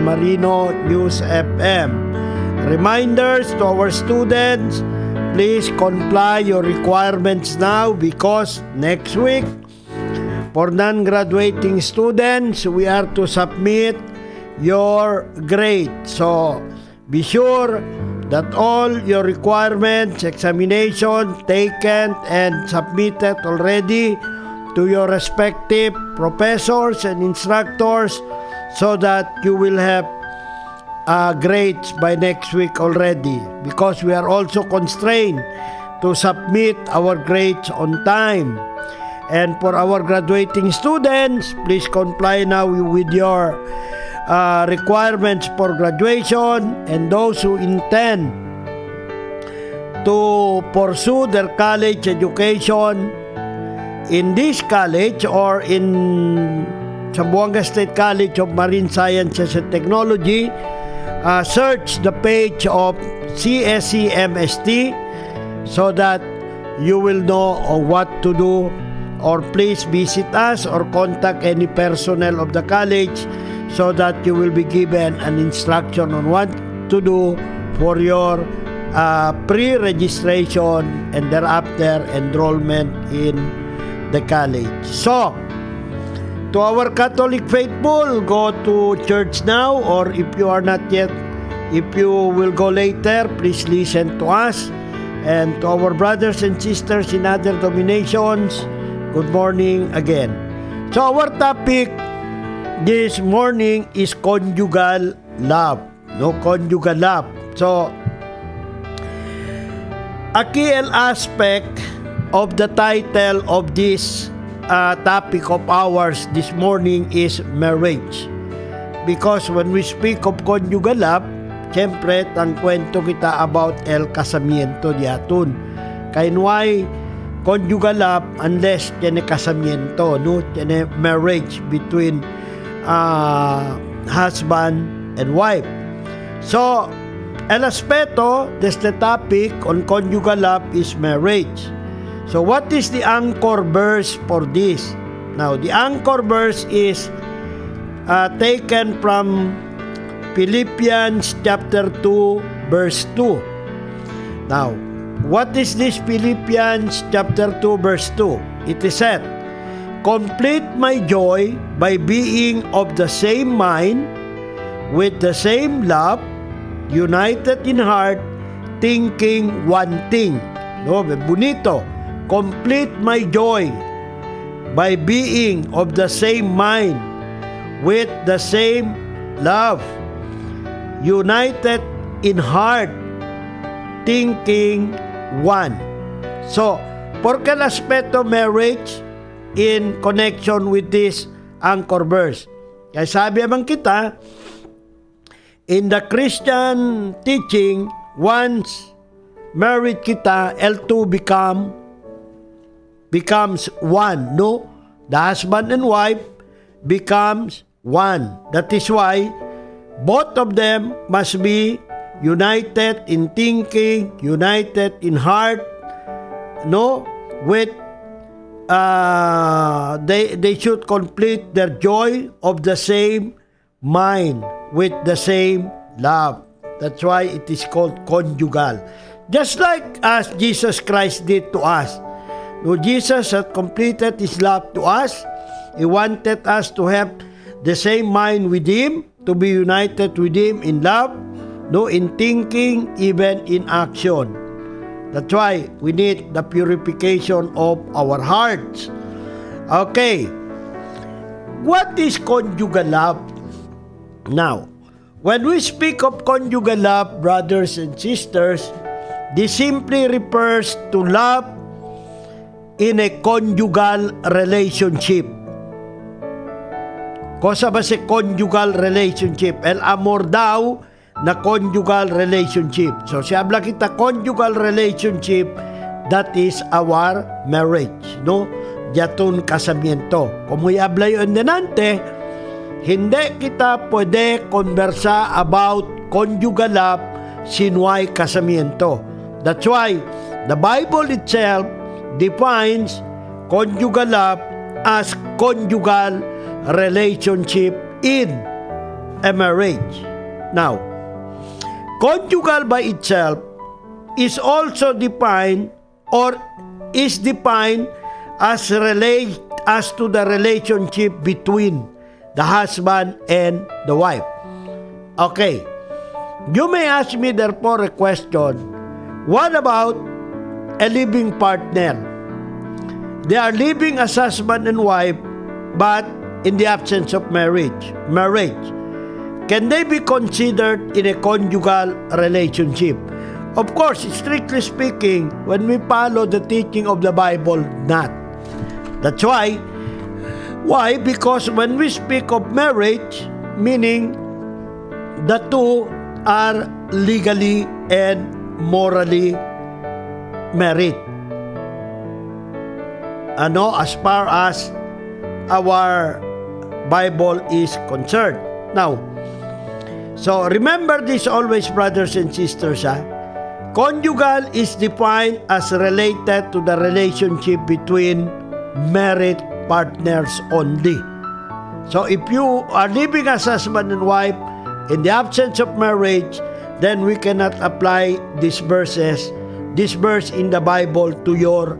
Marino News FM. Reminders to our students, please comply your requirements now because next week, for non-graduating students, we are to submit your grade. So, be sure that all your requirements, examination taken and submitted already to your respective professors and instructors so that you will have grades by next week already, because we are also constrained to submit our grades on time. And for our graduating students, please comply now with your requirements for graduation, and those who intend to pursue their college education in this college or in Zamboanga State College of Marine Sciences and Technology, search the page of CSCMST so that you will know what to do, or please visit us or contact any personnel of the college so that you will be given an instruction on what to do for your pre-registration and thereafter enrollment in the college. So, to our Catholic faithful, go to church now, or if you are not yet, if you will go later, please listen to us. And to our brothers and sisters in other denominations, good morning again. So our topic this morning is conjugal love. Conjugal love. So, a key aspect of the title of this topic of ours this morning is marriage. Because when we speak of conjugal love, siyempre, ang kwento kita about el casamiento diaton. Kainway conjugal love unless tiene casamiento, no? Tiene marriage between husband and wife. So, el aspeto de este topic on conjugal love is marriage. So, what is the anchor verse for this? Now, the anchor verse is taken from Philippians chapter 2, verse 2. Now, what is this Philippians chapter 2, verse 2? It is said, complete my joy by being of the same mind, with the same love, united in heart, thinking one thing. No, bonito. Complete my joy by being of the same mind, with the same love, united in heart, thinking one. So, por qué el aspeto marriage in connection with this anchor verse? Kaya sabi naman kita, in the Christian teaching, once married kita, L2 becomes one, no? The husband and wife becomes one. That is why both of them must be united in thinking, united in heart, no? With they should complete their joy of the same mind, with the same love. That's why it is called conjugal. Just like as Jesus Christ did to us. No, Jesus had completed His love to us. He wanted us to have the same mind with Him, to be united with Him in love, no, in thinking, even in action. That's why we need the purification of our hearts. Okay. What is conjugal love? Now, when we speak of conjugal love, brothers and sisters, this simply refers to love in a conjugal relationship. Cosa ba si conjugal relationship? El amor daw na conjugal relationship. So, si habla kita conjugal relationship, that is our marriage, no? Yatun casamiento. Como habla yun denante, hindi kita pwede konversa about conjugal love sinuay casamiento. That's why the Bible itself defines conjugal love as conjugal relationship in a marriage. Now, conjugal by itself is also defined or is defined as to the relationship between the husband and the wife. Okay. You may ask me therefore a question, what about a living partner? They are living as husband and wife, but in the absence of marriage. Can they be considered in a conjugal relationship? Of course, strictly speaking, when we follow the teaching of the Bible, not. That's why? Why? Because when we speak of marriage, meaning the two are legally and morally married. As far as our Bible is concerned. Now, so remember this always, brothers and sisters. Conjugal is defined as related to the relationship between married partners only. So if you are living as husband and wife in the absence of marriage, then we cannot apply this verse in the Bible to your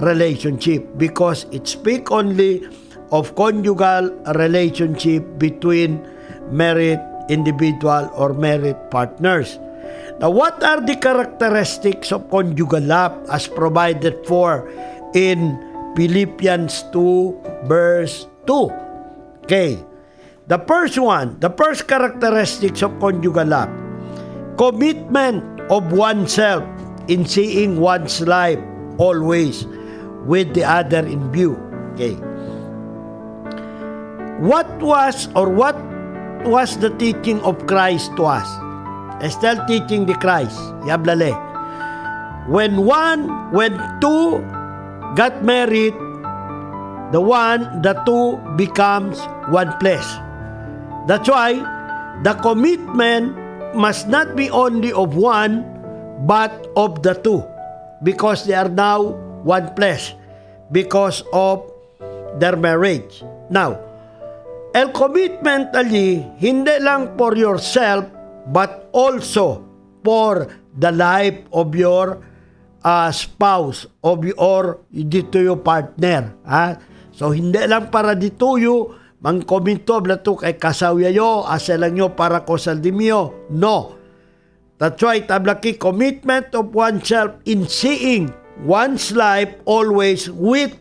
relationship, because it speaks only of conjugal relationship between married individual or married partners. Now, what are the characteristics of conjugal love as provided for in Philippians 2 verse 2? Okay. The first characteristics of conjugal love, commitment of oneself in seeing one's life always with the other in view. Okay. What was the teaching of Christ to us? Still teaching the Christ. Yablale. When two got married, the two becomes one flesh. That's why the commitment must not be only of one, but of the two, because they are now one flesh because of their marriage. Now, el commitment ali, hindi lang for yourself, but also for the life of your spouse or dito yung partner. So, hindi lang para dito yung mangkomento blato kay kasawya yo, asa lang yo para ko saldimyo. No. That's why tablaki commitment of oneself in seeing one's life always with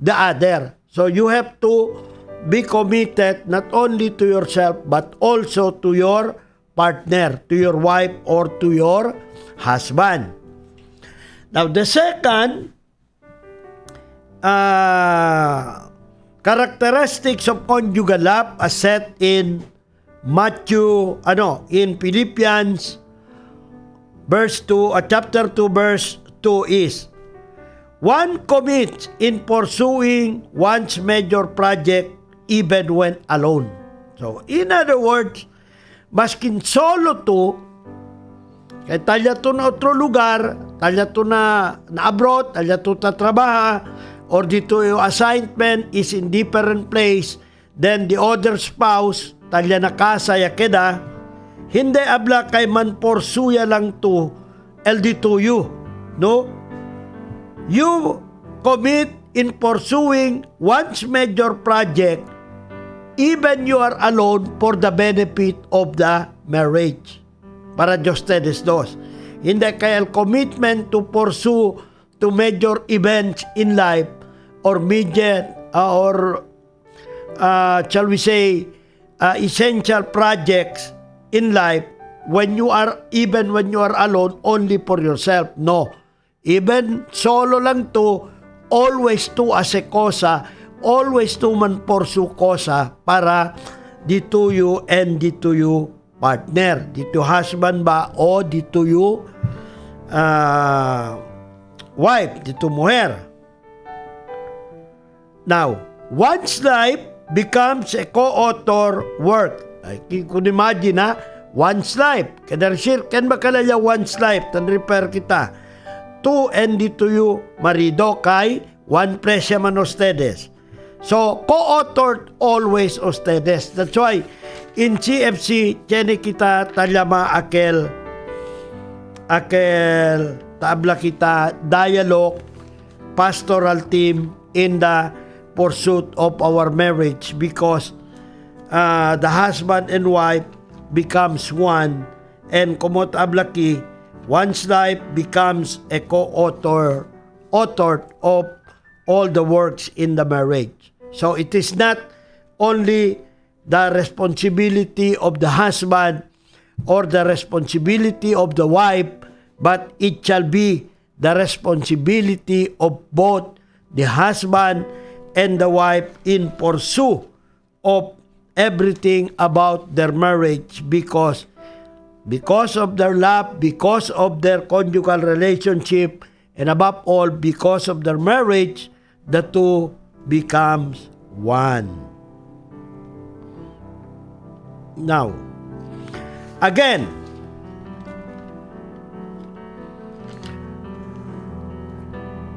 the other. So, you have to be committed not only to yourself but also to your partner, to your wife or to your husband. Now, the second characteristics of conjugal love as set in in Philippians chapter 2 verse 2 is, one commits in pursuing one's major project even when alone. So, in other words, maskin solo to, kaya talya to na otro lugar, talya to na abroad, talya to na trabaha, or dito yung assignment is in different place, then the other spouse, talya na kasaya keda, hindi abla kay man porsuya lang to, el dito you, no? You commit in pursuing one's major project, even you are alone for the benefit of the marriage. Para de ustedes dos. Hindi kaya el commitment to pursue to major events in life or shall we say essential projects in life when you are alone only for yourself. No. Even solo lang to, always to as a kosa, always to man pursue kosa para dito you and dito you partner, dito husband ba o dito you wife, dito mujer. Now, one's life becomes a co-author work. Ay, kung imagine one's life. Kadarshir, kan makalaya one's life, tan repair kita. To and dito you marido kay one flesh man ustedes. So, co-authored always ustedes. That's why, in CFC, tiene kita talyama akel tabla kita dialogue pastoral team in the pursuit of our marriage, because the husband and wife becomes one, and kumot ablaki, one's life becomes a co-author of all the works in the marriage. So it is not only the responsibility of the husband or the responsibility of the wife, but it shall be the responsibility of both the husband and the wife in pursuit of everything about their marriage, because of their love, because of their conjugal relationship, and above all, because of their marriage, the two becomes one. Now, again,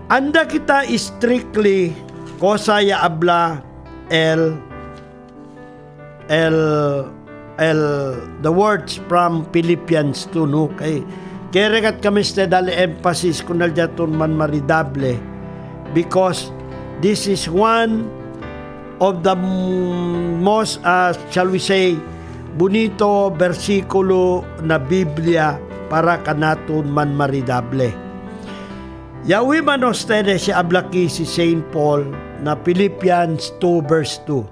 anda kita strictly kosaya abla the words from Philippians 2, no? Kaya regat kami sa dali emphasis kung naljaton man maridable, because this is one of the most, shall we say, bonito versikulo na Biblia para kanaton man maridable. Yawi man ustedes si ablaki si Saint Paul na Philippians 2 verse 2.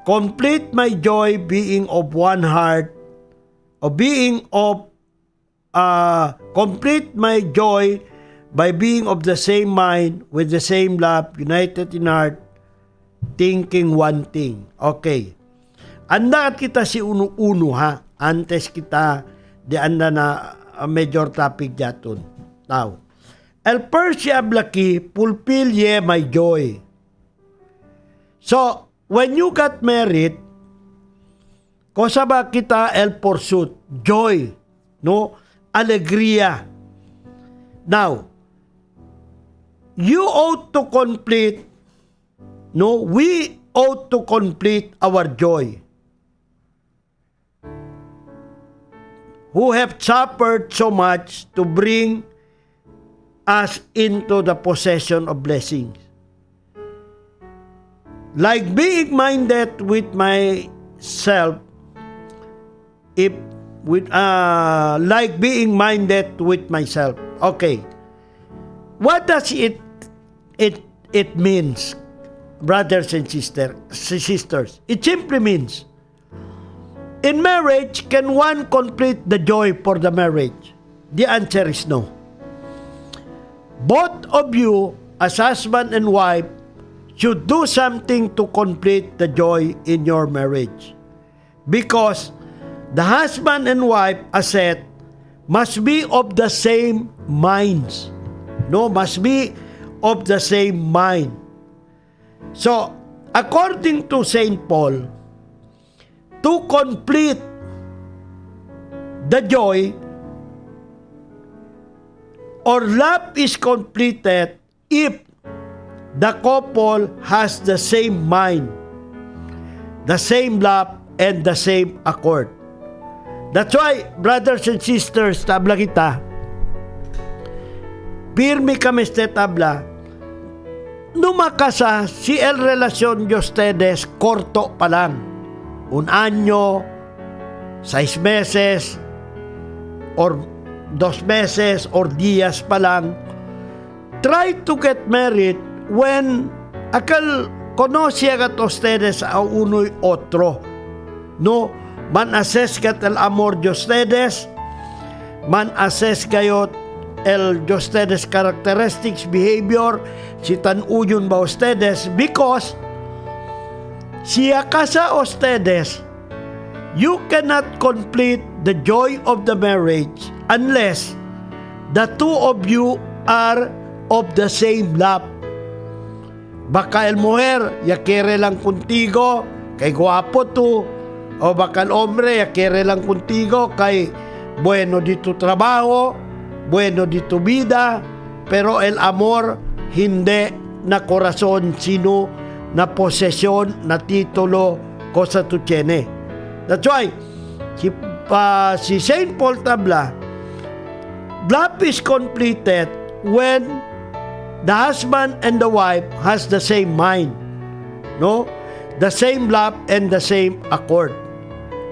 Complete my joy being of one heart, complete my joy by being of the same mind, with the same love, united in heart, thinking one thing. Okay. Anda kita si uno ha, antes kita di anda na major topic jaton. Now, el first ablaki, fulfill ye my joy. So, when you got married, kosa ba kita el pursuit? Joy, no? Alegria. Now, you ought to complete, no? We ought to complete our joy. Who have suffered so much to bring us into the possession of blessings. Like being minded with myself, like being minded with myself. Okay. What does it means, brothers and sisters? It simply means, in marriage, can one complete the joy for the marriage? The answer is no. Both of you, as husband and wife, should do something to complete the joy in your marriage. Because the husband and wife, as said, must be of the same minds. No, must be of the same mind. So, according to Saint Paul, to complete the joy, or love is completed if the couple has the same mind, the same love, and the same accord. That's why, brothers and sisters, tabla kita, pirmi kami sa tabla, numakasa si el relasyon de ustedes corto pa lang. 1 año, 6 meses, or 2 meses, or días pa lang. Try to get married when akal conoce agat ustedes a uno y otro. No, man assess kat el amor de ustedes, man assess kayo el de ustedes characteristics, behavior, si tanuyon ba ustedes, because si akasa ustedes, you cannot complete the joy of the marriage unless the two of you are of the same love. Baka el mujer, ya quiere lang contigo, kay guapo tu. O baka el hombre, ya quiere lang contigo, kay bueno di tu trabaho, bueno di tu vida, pero el amor, hindi na corazon, sino na posesyon, na titulo, cosa tu tiene. That's why, si Saint Paul Tabla, love is completed when the husband and the wife has the same mind, no? The same love and the same accord.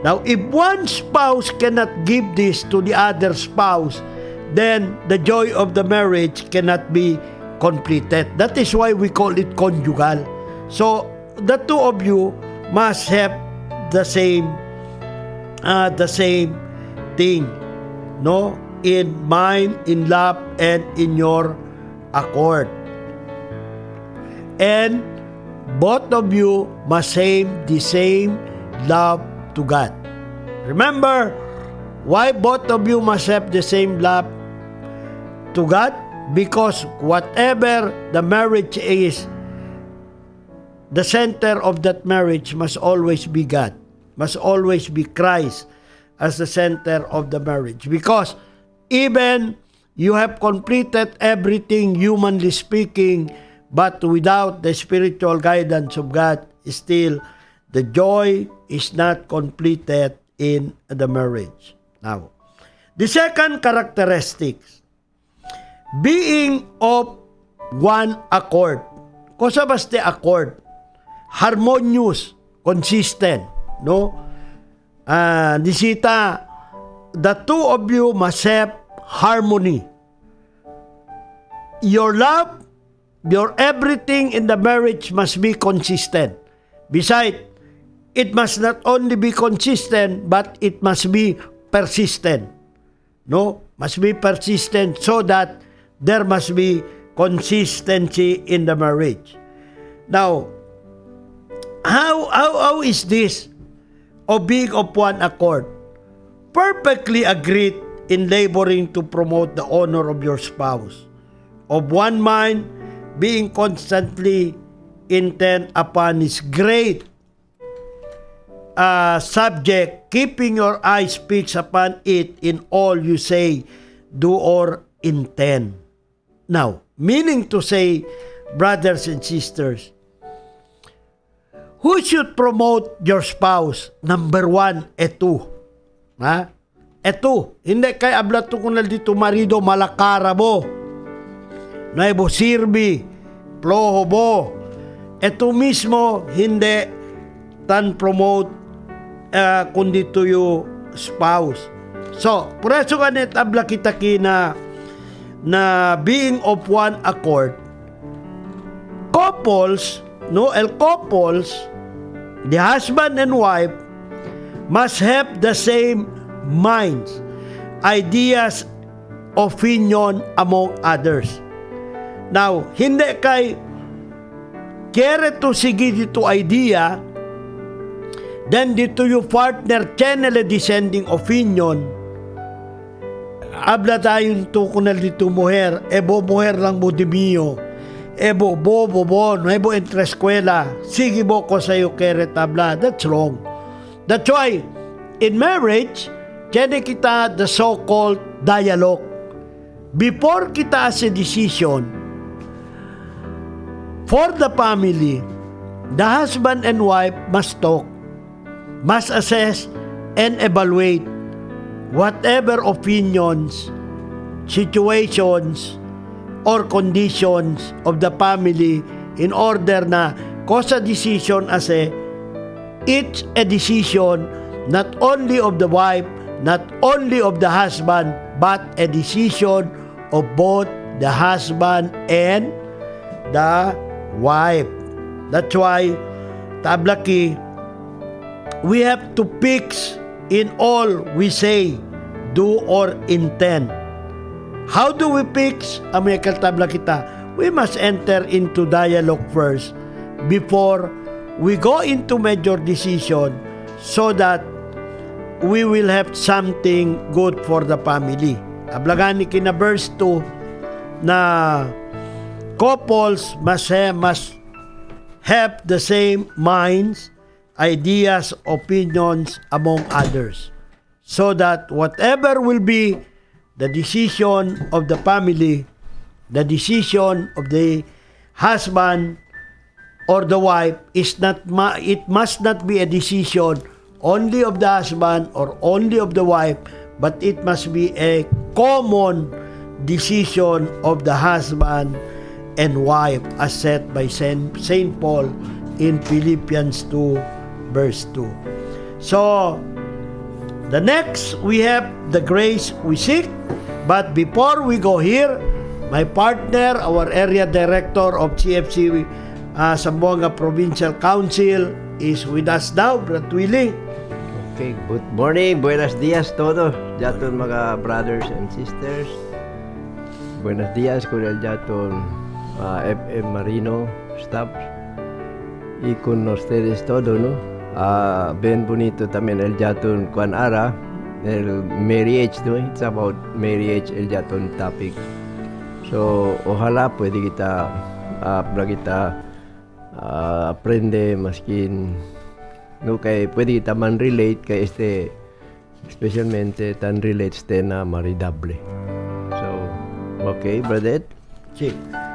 Now, if one spouse cannot give this to the other spouse, then the joy of the marriage cannot be completed. That is why we call it conjugal. So, the two of you must have the same thing, no? In mind, in love, and in your accord. And both of you must have the same love to God. Remember, why both of you must have the same love to God? Because whatever the marriage is, the center of that marriage must always be God. Must always be Christ as the center of the marriage. Because even you have completed everything humanly speaking, but without the spiritual guidance of God, still the joy is not completed in the marriage. Now, the second characteristics, being of one accord. Cosa basta accord? Harmonious, consistent, no? Nisita, the two of you must have harmony. Your love, your everything in the marriage must be consistent. Besides, it must not only be consistent, but it must be persistent. No? Must be persistent so that there must be consistency in the marriage. Now, how is this of being of one accord? Perfectly agreed in laboring to promote the honor of your spouse. Of one mind, being constantly intent upon his great subject, keeping your eyes fixed upon it in all you say, do, or intend. Now, meaning to say, brothers and sisters, who should promote your spouse? Number one, eto. Ha? Eto. Hindi kay ablato ko na dito marido malakara mo. Naibo sirbi. Ploho mo. Eto mismo, hindi tan promote kundi to your spouse. So, por eso ganit abla kita kina na being of one accord, couples, no, the husband and wife must have the same minds, ideas, opinion among others. Now, hindi kay kere to sige dito idea, then dito yung partner channel descending opinion, abla tayong tukunal dito muher, muher lang mo di mio, bo, nuevo entre eskwela, sige mo ko sa'yo kere tabla. That's wrong. That's why, in marriage, kaya kita the so-called dialogue. Before kita as a decision, for the family, the husband and wife must talk, must assess and evaluate whatever opinions, situations, or conditions of the family in order na cause a decision as it's a decision not only of the wife, not only of the husband, but a decision of both the husband and the wife. That's why, tablaki, we have to fix in all we say, do, or intend. How do we fix? Amerikal tabla kita. We must enter into dialogue first before we go into major decision so that we will have something good for the family. Ablagani kina verse 2 na couples must have the same minds, ideas, opinions among others, so that whatever will be the decision of the family, the decision of the husband or the wife, it must not be a decision only of the husband or only of the wife, but it must be a common decision of the husband and wife as set by Saint Paul in Philippians 2 verse 2. So, the next, we have the grace we seek. But before we go here, my partner, our area director of CFC Zamboanga Provincial Council is with us now, Brother Willy. Okay, good morning, buenos dias todos, jaton mga brothers and sisters. Buenos dias con el jaton FM Marino staff. Y con ustedes todo, ¿no? Ben bonito también el jaton Juan Ara, el marriage, ¿no? It's about marriage, el jaton topic. So, ojalá pwede kita aprende maskin no kay pwede kita man relate kay especialmente tan relates na maridable. So, okay, brother? Sí.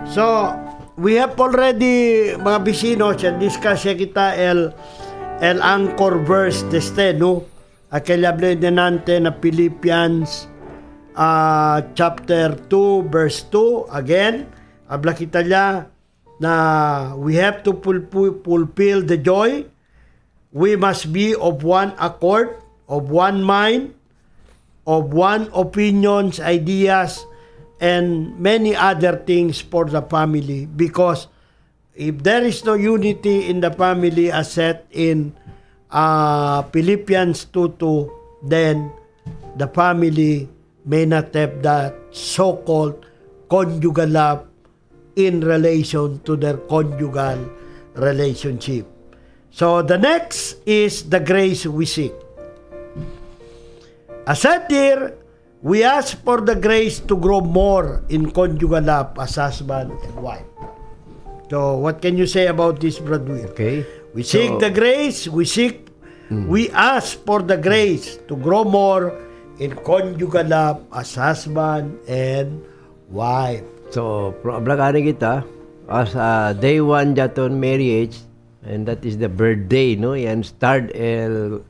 So, we have already mga vecinos and discuss kita el anchor verse deste, no? Aquel hablé de nante na Philippians chapter 2 verse 2 again. Habla kita ya na we have to fulfill the joy. We must be of one accord, of one mind, of one opinions, ideas, and many other things for the family. Because if there is no unity in the family as set in Philippians 2:2, then the family may not have that so-called conjugal love in relation to their conjugal relationship. So the next is the grace we seek. As said here, we ask for the grace to grow more in conjugal love as husband and wife. So what can you say about this, Brother? Okay. We seek the grace, we ask for the grace to grow more in conjugal love as husband and wife. So, problagani kita as day one jaton marriage, and that is the birthday, no? And start el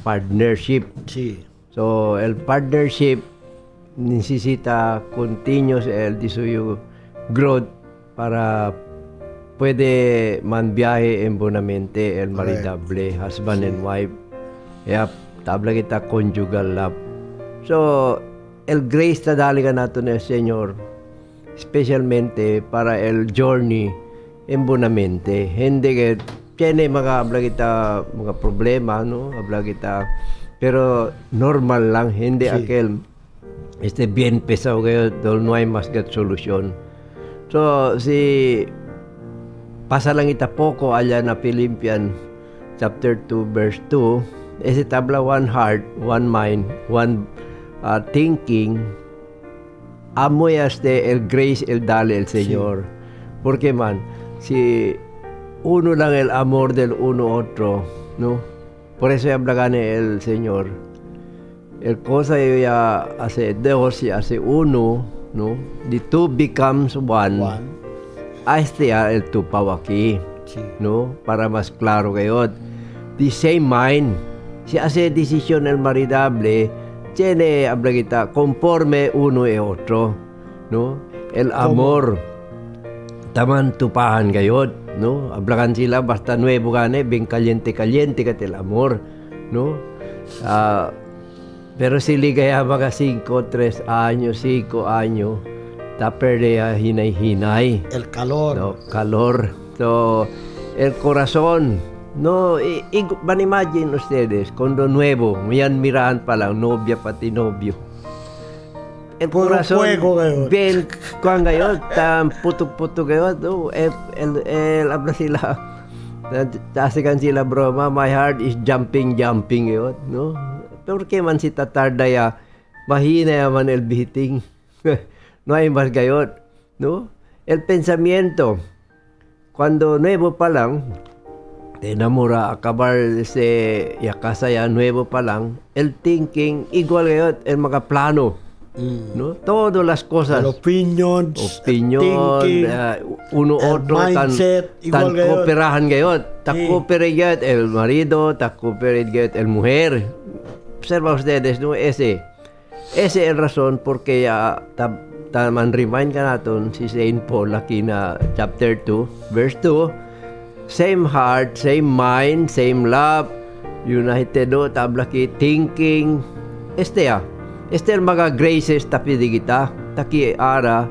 partnership. Sí. So, el partnership necesita continuous el disuyo growth para puede manbiyahe en bonamente el maridable husband and wife. Kaya tabla kita conjugal love. So, el grace na daligan nato na Señor, especialmente para el journey en bonamente. Hindi que tiene mga habla kita mga problema, no? Habla kita pero normal lang, hindi aquel bien pesado kayo, no hay más que solución. So, si pasa lang ita poco allá na Philippians chapter 2 verse 2, ese tabla one heart, one mind, one thinking, amoy el grace el dale el Señor. Porque man, si uno lang el amor del uno otro, ¿no? Por eso habla gane el Señor. El cosa ya hace dos y hace uno, ¿no? The two becomes one. El tupaw aquí, ¿no? Para más claro kayo. The same mind. Si hace decisión el maridable, tiene, habla kita, conforme uno y otro, ¿no? El amor. Taman tupahan kayo, ¿no? Hablakan sila basta nuevo gane, bien caliente ka el amor, ¿no? Pero si ligaya mga 3 años, 5 años, taperde hinay-hinay. El calor. No, calor. So, el corazón. No, van imagine ustedes, cuando nuevo, yan mirahan pa lang, nobya pati nobyo. El corazón, bien, kuan gayon, tan putok-putok gayon, no? Habla sila, tasikan sila broma, my heart is jumping gayon, no? Porque man si tatardaya, mahina yaman el beating, no hay más gayon, no? El pensamiento, cuando nuevo pa lang, enamora, acabar se yakasa ya nuevo pa lang, el thinking, igual gayon, el mga plano, ¿no? Todas las cosas. Opinions, Opinion, thinking, uno otro mindset, tan igual gayon. cooperahan gayon. Tak Sí. cooperate el marido, tak cooperate el mujer. Observa ustedes, no? Ese es el razón porque man remind ka natin si Saint Paul laki na chapter 2, verse 2, same heart, same mind, same love, united do, tablaki thinking. Este el mga graces tapidi kita, taki ara,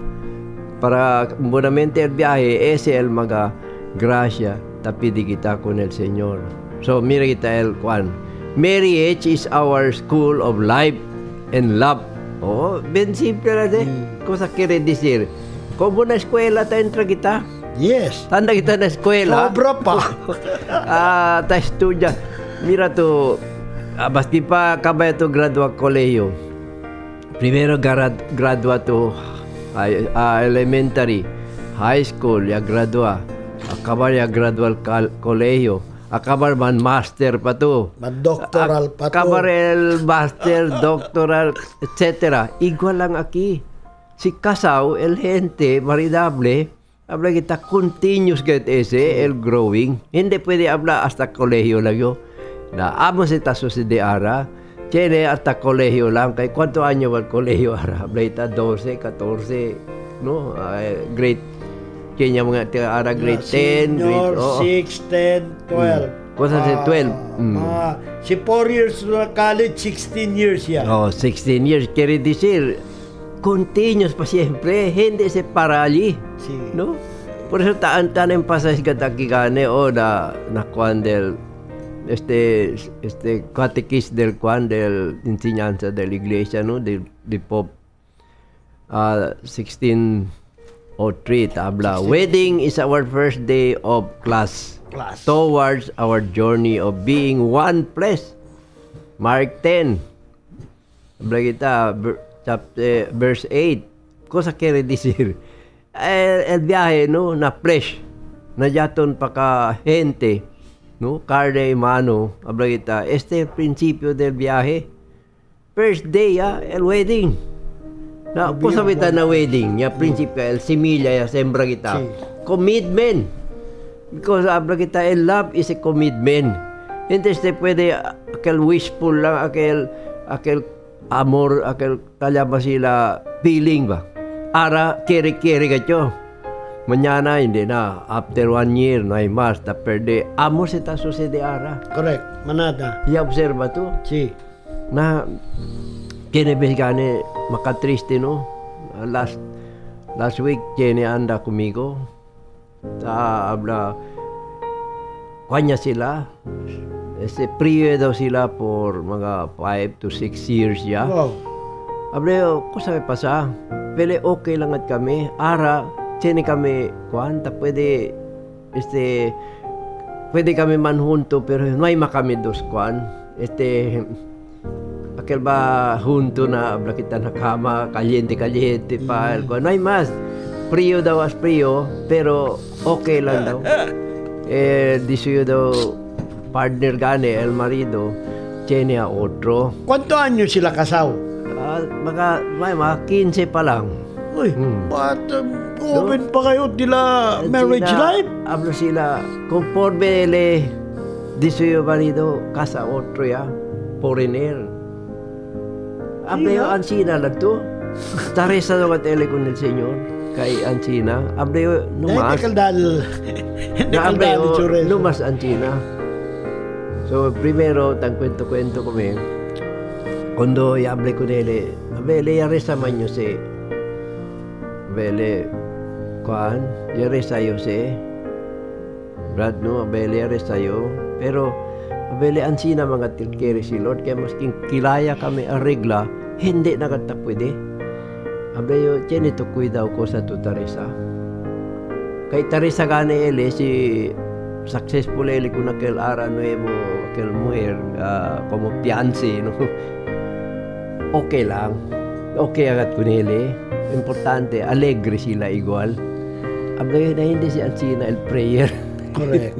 para bonamente el viaje, ese el mga gracia tapidi kita con el Señor. So, mira kita el Juan. Marriage is our school of life and love. Oh, bien simple lang eh. Cosa quiere decir? Como na eskwela ta entra kita. Yes. Tanda kita na eskwela. Sobra pa. Ta estudia. Mira to, basti pa kabay to gradua kolehiyo. Primero gradua to elementary, high school, ya gradua. Acabar ya gradual kolehiyo. Acabar man master pa to. Doctoral pa to. Acabar el master, doctoral, etc. Igual lang aquí. Si kasaw, el gente maridable, habla kita continuous get ese, el growing. Hindi pwede habla hasta kolehiyo lang yo. Na amo si taso si de ara, tiene hasta kolehiyo lang. Kay cuánto año va el kolehiyo ara? Habla kita 12, 14, no? Grade, kanya mga ara grade 10, Senior, grade 6, 10, 12. Cosa si 12? Si 4 years na college, 16 years yan. Oh, 16 years. Quiere decir, continuous pa siempre, hindi se parali. Sí. No? Por eso tan emphasize ka takikane o na kuan del catechist del kuan del enseñanza de la iglesia, no, de Pope 1603 tabla. Wedding is our first day of class towards our journey of being one flesh. Mark 10. Habla kita chapter verse 8. Cosa quiere decir? El viaje, no, na flesh, na yaton pa ka gente, no, carne y mano. Habla kita, este es el principio del viaje. First day, el wedding. Na, cosa kita na wedding, ya principio, el semilla, ya sembra kita. Sí. Commitment. Because habla kita, el love is a commitment. Hindi se puede, aquel wishful lang, aquel amor, aquel talaba sila feeling ba? Ara, kere-kere ka tiyo. Mañana, hindi na. After 1 year, no hay más. Ta perde. Amor se ta sucede ara. Correct. Manada. Y observa to. Sí. Na, kinebes gane, makatriste, no? Last week, tiene anda conmigo. Ta habla, kanya sila. Priwe daw sila por mga 5 to 6 years ya. Wow. Habla, kung sabi pa sa, pwede okay lang at kami. Ara, sini kami, kuanta, pwede kami man junto, pero no hay makami dos, kuan. Aquel ba junto na, habla kita na kama, kaliente pa, kuan. No hay mas. Frío daw as frío, pero okay lang daw. Disuyo daw, partner gane, el marido, tiene a otro. ¿Cuántos años sila kasaw? Mga 15 pa lang. Uy, ba't open pa kayo nila marriage life? Hablo sila, conforme le dice yo marido, casa otro ya, foreigner. Hablo yo, ansina lang to. Taresa daw at ele con el Señor, kay ansina. Hablo yo, numas. Hablo yo, numas ansina. So, primero, tan kwento-kwento kami. Cuando hablé con él, ya reza maño se, kuan, ya reza yo se, Brad, no, ya reza yo, pero, ansina mga tilkeri si Lord, kaya masking kilaya kami arregla, hindi na kata pwede. Hablé yo, tiene to cuidado ko sa tu Teresa. Kay Teresa gane ele, si successful ele kung aquel ara nuevo, aquel mujer, como fiancé, no? Okay lang. Okay agad ko nila. Importante, alegre sila igual. Ablayo na hindi si Ansina el prayer. Correct.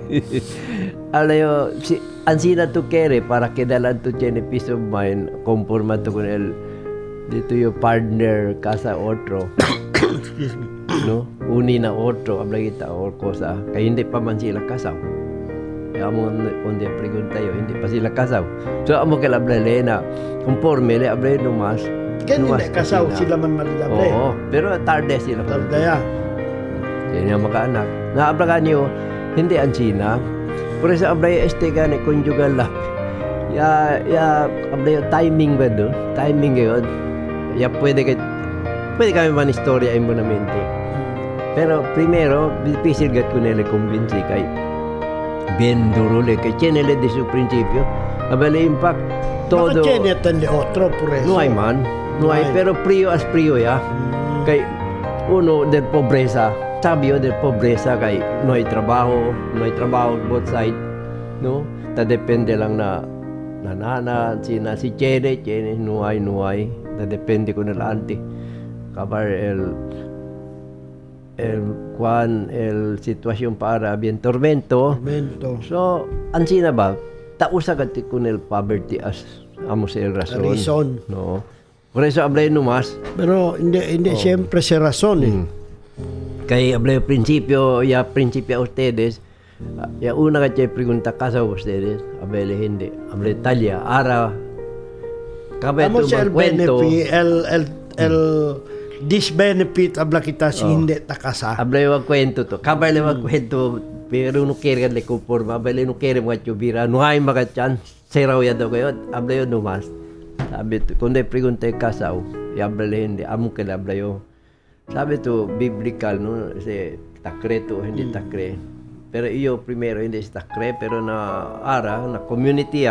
Ablayo, si Ansina to kere para kedalan to tiene peace of mind, conforma to con el dito yung partner kasa otro. No? Uni na otro, abla kita or kosa. Kaya hindi pa man sila kasaw. Kaya mo onde pregunta yo, hindi pa sila kasaw. So amo kay abla na conforme le abla numas. Kaya hindi kasaw sila man maridable. Oo, pero tarde sila. Tardaya. Kaya niya makaanak. Naabla ka niyo, hindi ang China. Pero sa abla este gani conjugal love. Ya abla yung timing ba do? Timing yun. Ya pwede kami man istorya mo na mente. Pero primero, difícil gat ko nila kumbinsi kay bien duro le kay chenele de su principio. Abala impact todo. Baka chenetan de otro por eso. No hay man. No hay, pero frío as frío ya. Kay uno del pobreza. Sabio del pobreza kay no hay trabaho both side. No? Ta depende lang na nana si Chene no hay. Ta depende ko na anti. Kabar el situación para bien tormento. So, ansina ba? Tausa gati kun el poverty as amos el razón. No. Por eso hablé nomás. Pero hindi siempre se razón eh. Kaya hablé principio a ustedes. Ya una que pregunta casa a ustedes. Hablé hindi. Hablé Talia. Ara. Vamos el benefit, el disbenefit abla kita si hindi takasa. Hablé wag kwento to. Kabale wag kwento. Pero no kere le conforma. Hablé no kere mga chubira. No hay mga chan. Seraw ya daw kayo. Hablé yun nomás. Sabi to, kung pregunta yung kasaw, hablé hindi. Amo ka hablé yun. Sabi to, biblical, no? Kasi takre to, hindi takre. Pero iyo, primero, hindi takre. Pero na ara, na community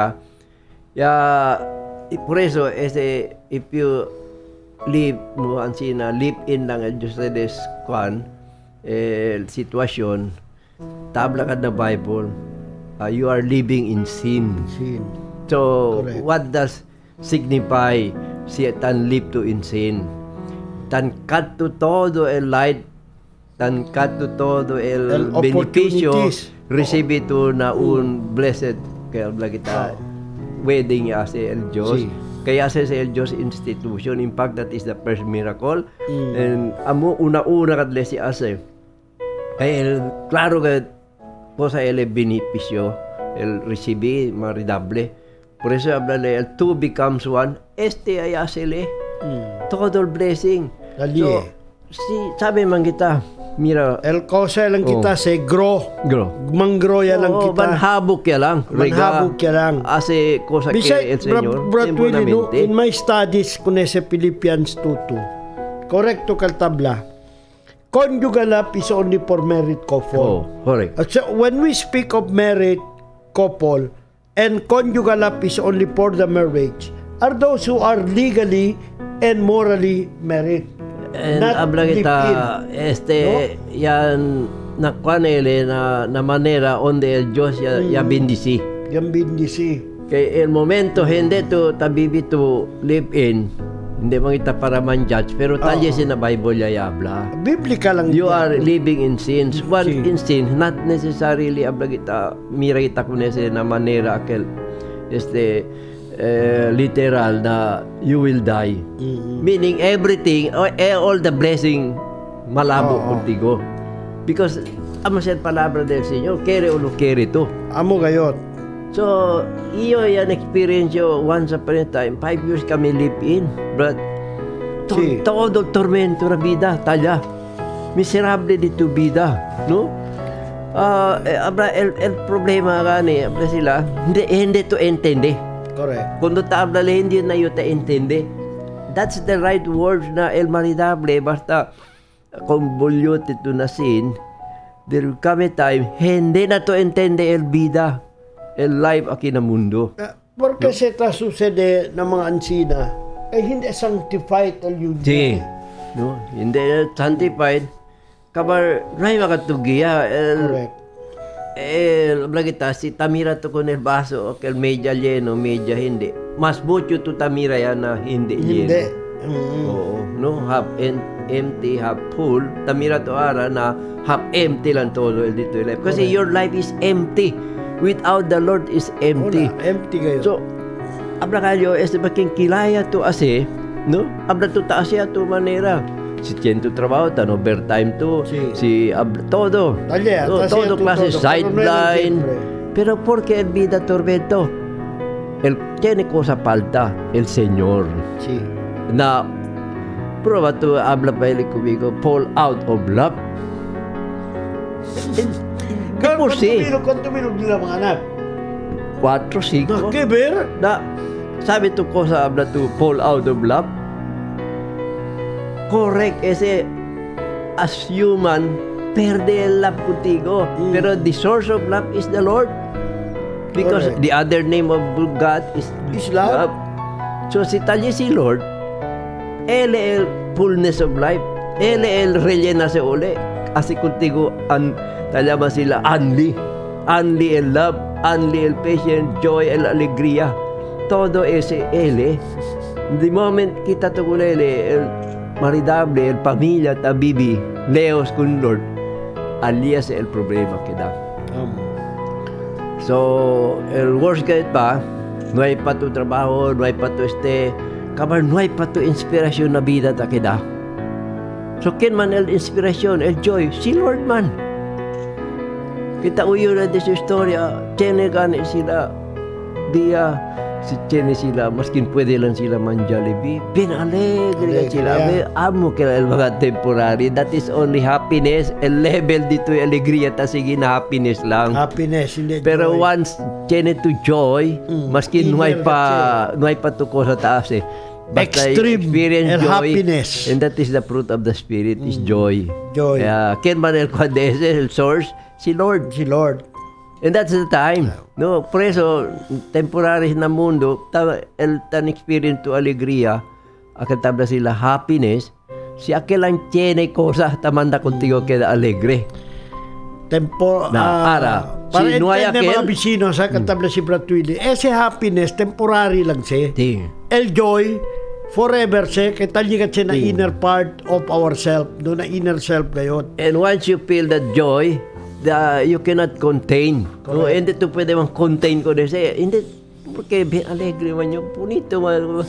por eso, if you live, no, ansina, live in lang ang Diyos sitwasyon, tabla ka na Bible, you are living in sin. So, correct. What does signify si tan live to in sin? Tan kadto todo el light, tan kadto todo el beneficio recibe to na un blessed kaya kita wedding ya sa el Dios. Kaya sa el Dios institution, in fact that is the first miracle. And amo una kadle si ase. Kaya claro que po sa el beneficio el recibe maridable. Por eso hablale el two becomes one. Ay asile. Todo el blessing. So, sabi man kita, mira. El cosa lang kita se grow. Manggrow ya lang kita. Manhabok ya lang. Manhabok ya lang. Ase cosa que el Señor. Brad Willy, no, in my studies kung sa Philippians 2:2, correcto kal tabla. Conjugal love is only for married couple. Correct. So when we speak of married couple, and conjugal love is only for the marriage, are those who are legally and morally married. And habla kita, no? Yan nakwanele na manera onde el Dios ya bendisi. Yan bendisi. Kaya el momento hindi to tabibi to live in, hindi man kita para man judge, pero talye na Bible ya habla. Biblical lang. You are living in sins. One in sin, not necessarily habla kita, mira kita kunese na manera akel literal na you will die. Meaning everything, all the blessing malabo contigo. Because amo sa palabra del Señor, kere o no kere to. Amo gayot. So, iyo yan experience yo once upon a time, 5 years kami live in. But todo tormento na vida, tala. Miserable dito vida, no? El problema gani, sila, hindi to entende. Correct. Cuando ta habla hindi na yo ta entende. That's the right word na el maridable. Basta convoluted to na sin, there will come a time hindi na to entende el vida, el life aquí na mundo. Porque no? Sucede na mga ansina ay hindi sanctified al yun. No, hindi sanctified. Kabar ray makatugiya correct. Kita si tamira to con el vaso que el media lleno, media hindi. Mas mucho to tamira yan na hindi lleno. Oo, no, half empty, half full. Tamira to ara na half empty lang todo el dito life. Kasi your life is empty. Without the Lord is empty. Empty kayo. So, abla kayo, baking kilaya to ase, no? Habla tu taas siya tu manera. Si Tiento trabajo, tan overtime tu. Sí. Si todo. Talle, No, hasta todo siya clase, todo, pero no era sideline. siempre. Pero porque el vida tormento, tiene cosa falta, el Señor. Sí. Na, prueba tu, habla pa él conmigo, fall out of love. De por sí, ¿Cuánto minutes nila mga anak? 4, 5. Nakiber? Na, sabi tu cosa, habla tu, fall out of love. Correct, ese, as human, perde el love contigo. Pero the source of love is the Lord. Because Correct. the other name of God is love. So si talye si Lord, Él el fullness of life. Él el rellena se uli. Así contigo, talama sila, only el love, only el patience, joy, el alegría. Todo ese Él. The moment kita tugulele, el maridable, el pamilya, tabibi, leos con Lord, alias el problema que da. So, el worst kahit pa, no hay pa tu trabajo, no hay pa tu kabar no hay pa tu inspirasyon na vida ta kida. So, ken man el inspirasyon, el joy, si Lord man. Kita uyo na di sa istorya, tiene gani sila, dia, si tiene sila, maskin pwede lang sila man Jollibee, bien alegre sila. Amo kaya el mga temporary, that is only happiness, el level dito yung alegria, ta sige na happiness lang. Happiness, hindi Pero joy. once tiene to joy, maskin no hay pa to ko sa taas eh. Basta Extreme experience and joy, happiness. and that is the fruit of the Spirit, is joy. Joy. Kaya, ken man el kwadese, el source, si Lord. Si Lord. And that's the time. No, por eso, temporary na mundo, tan experience to alegría, akan tabla sila happiness, si aquel ang tiene cosa, tamanda contigo queda alegre. Para si no hay entende aquel, mga bisino sa katabla si Brad Willy, ese happiness, temporary lang siya. sí. El joy, forever siya, kaya taligat siya na inner part of ourself, doon na inner self gayon. And once you feel that joy, you cannot contain. No, hindi to pwede mang contain ko dese. Hindi, porque bien alegre man yung bonito man.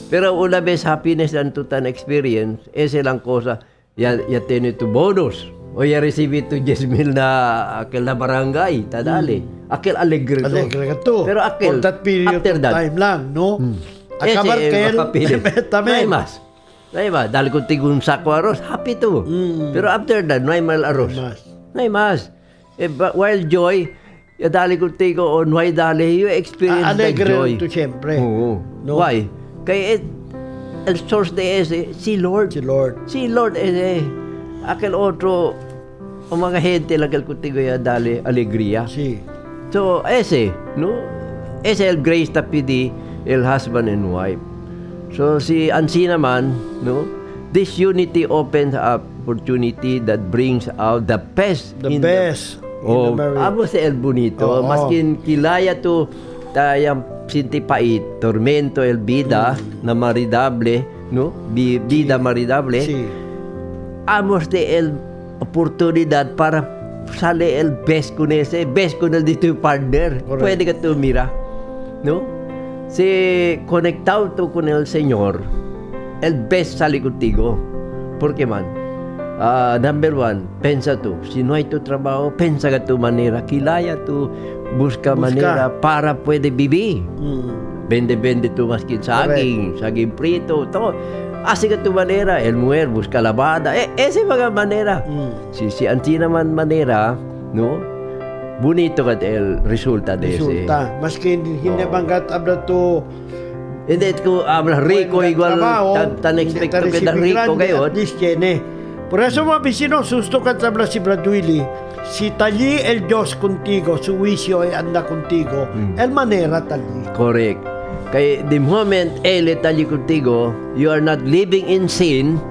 Pero una vez happiness and to an experience, ese lang cosa, ya tiene tu bonus. O ya receive tu 10,000 na aquel na barangay, tadali. Aquel alegre to. Alegre ka to. Pero aquel, for that period after of that, time lang, no? Akabar ese, kayo, no mas. No hay más. Dahil kung tigong sako arroz, happy to. Pero after that, no hay mal arroz. No hay más. While joy, dali kung tigo o no hay dali, you experience the joy. Alegre to siyempre. Oo. No? Why? Kaya el source de ese, si Lord. Si Lord. Si Lord ese. Aquel otro, o mga gente lang kung tigo ya dali alegría. Si. So, ese, no? Ese el grace tapidi, el husband and wife. So, si Ansi naman, no? This unity opens up opportunity that brings out the best The best. Oh, amo si el bonito. Oo. Maskin kilaya to tayang sintipait, tormento el vida na maridable, no? Vida maridable. Si. Amos de el oportunidad para sale el best con ese, best con el dito yung partner. Correct. Pwede ka tumira, no? Si conectado to con el Señor, el best sale contigo. Porque man, number one, pensa tu, si no hay tu trabajo, pensa ka tu manera, kilaya tu, busca manera para puede vivir. Vende tu maskin saging prito, to. Así que tu manera, el mujer busca lavada, ese mga manera. Si anti naman manera, no? Bonito ka el resulta de ese. Resulta. Maski hindi banggat abla to Hindi ko habla rico igual tan expecto que tan rico ngayon. At least yan eh. Por eso mga bisino, susto ka tabla si Brad Willy, si tali el Diyos contigo, su wisyo ay anda contigo, el manera tali. Correct. Kaya the moment Él está allí contigo, you are not living in sin.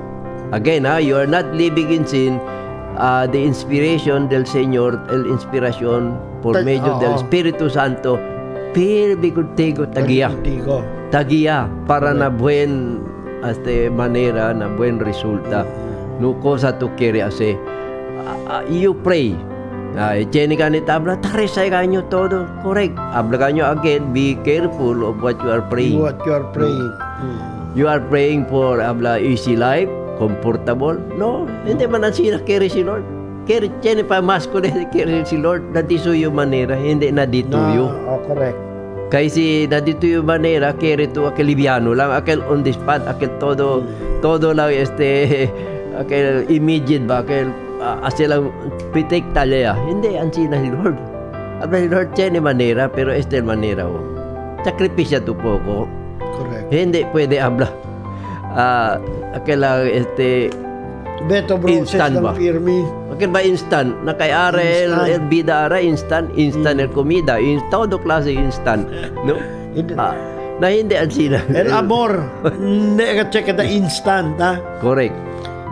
Again, you are not living in sin. The inspiration del Señor, el inspiración por medio del Espíritu Santo, pirbi contigo, tagiya. Tagiya para na buen manera, na buen resulta. No cosa tu quiere hacer. You pray. Tiene ka ni tabla, tarisay kanyo todo. Correct. Habla kanyo again, be careful of what you are praying. What you are praying. You are praying for easy life, comfortable. No, hindi man ang sila kiri si Lord. Kiri tiene pa mas ko kiri si Lord na disuyo manera, hindi na dituyo. Correct. Kasi na dituyo manera, kiri to akil libyano lang, akil on the spot, akil todo lang akil immediate ba, akil asilang pitik talya. Hindi ang sina si Lord. Abla si Lord tiene manera, pero este manera o. Sakripisya to po ko. Correct. Hindi pwede abla. Kailangan Beto process instant ng ba? Fermin. Bakit ba instant? Nakayara el bida ara instant el comida, todo klase instant, no? Na hindi ang sina. El amor, hindi ka check the instant, ha? Correct.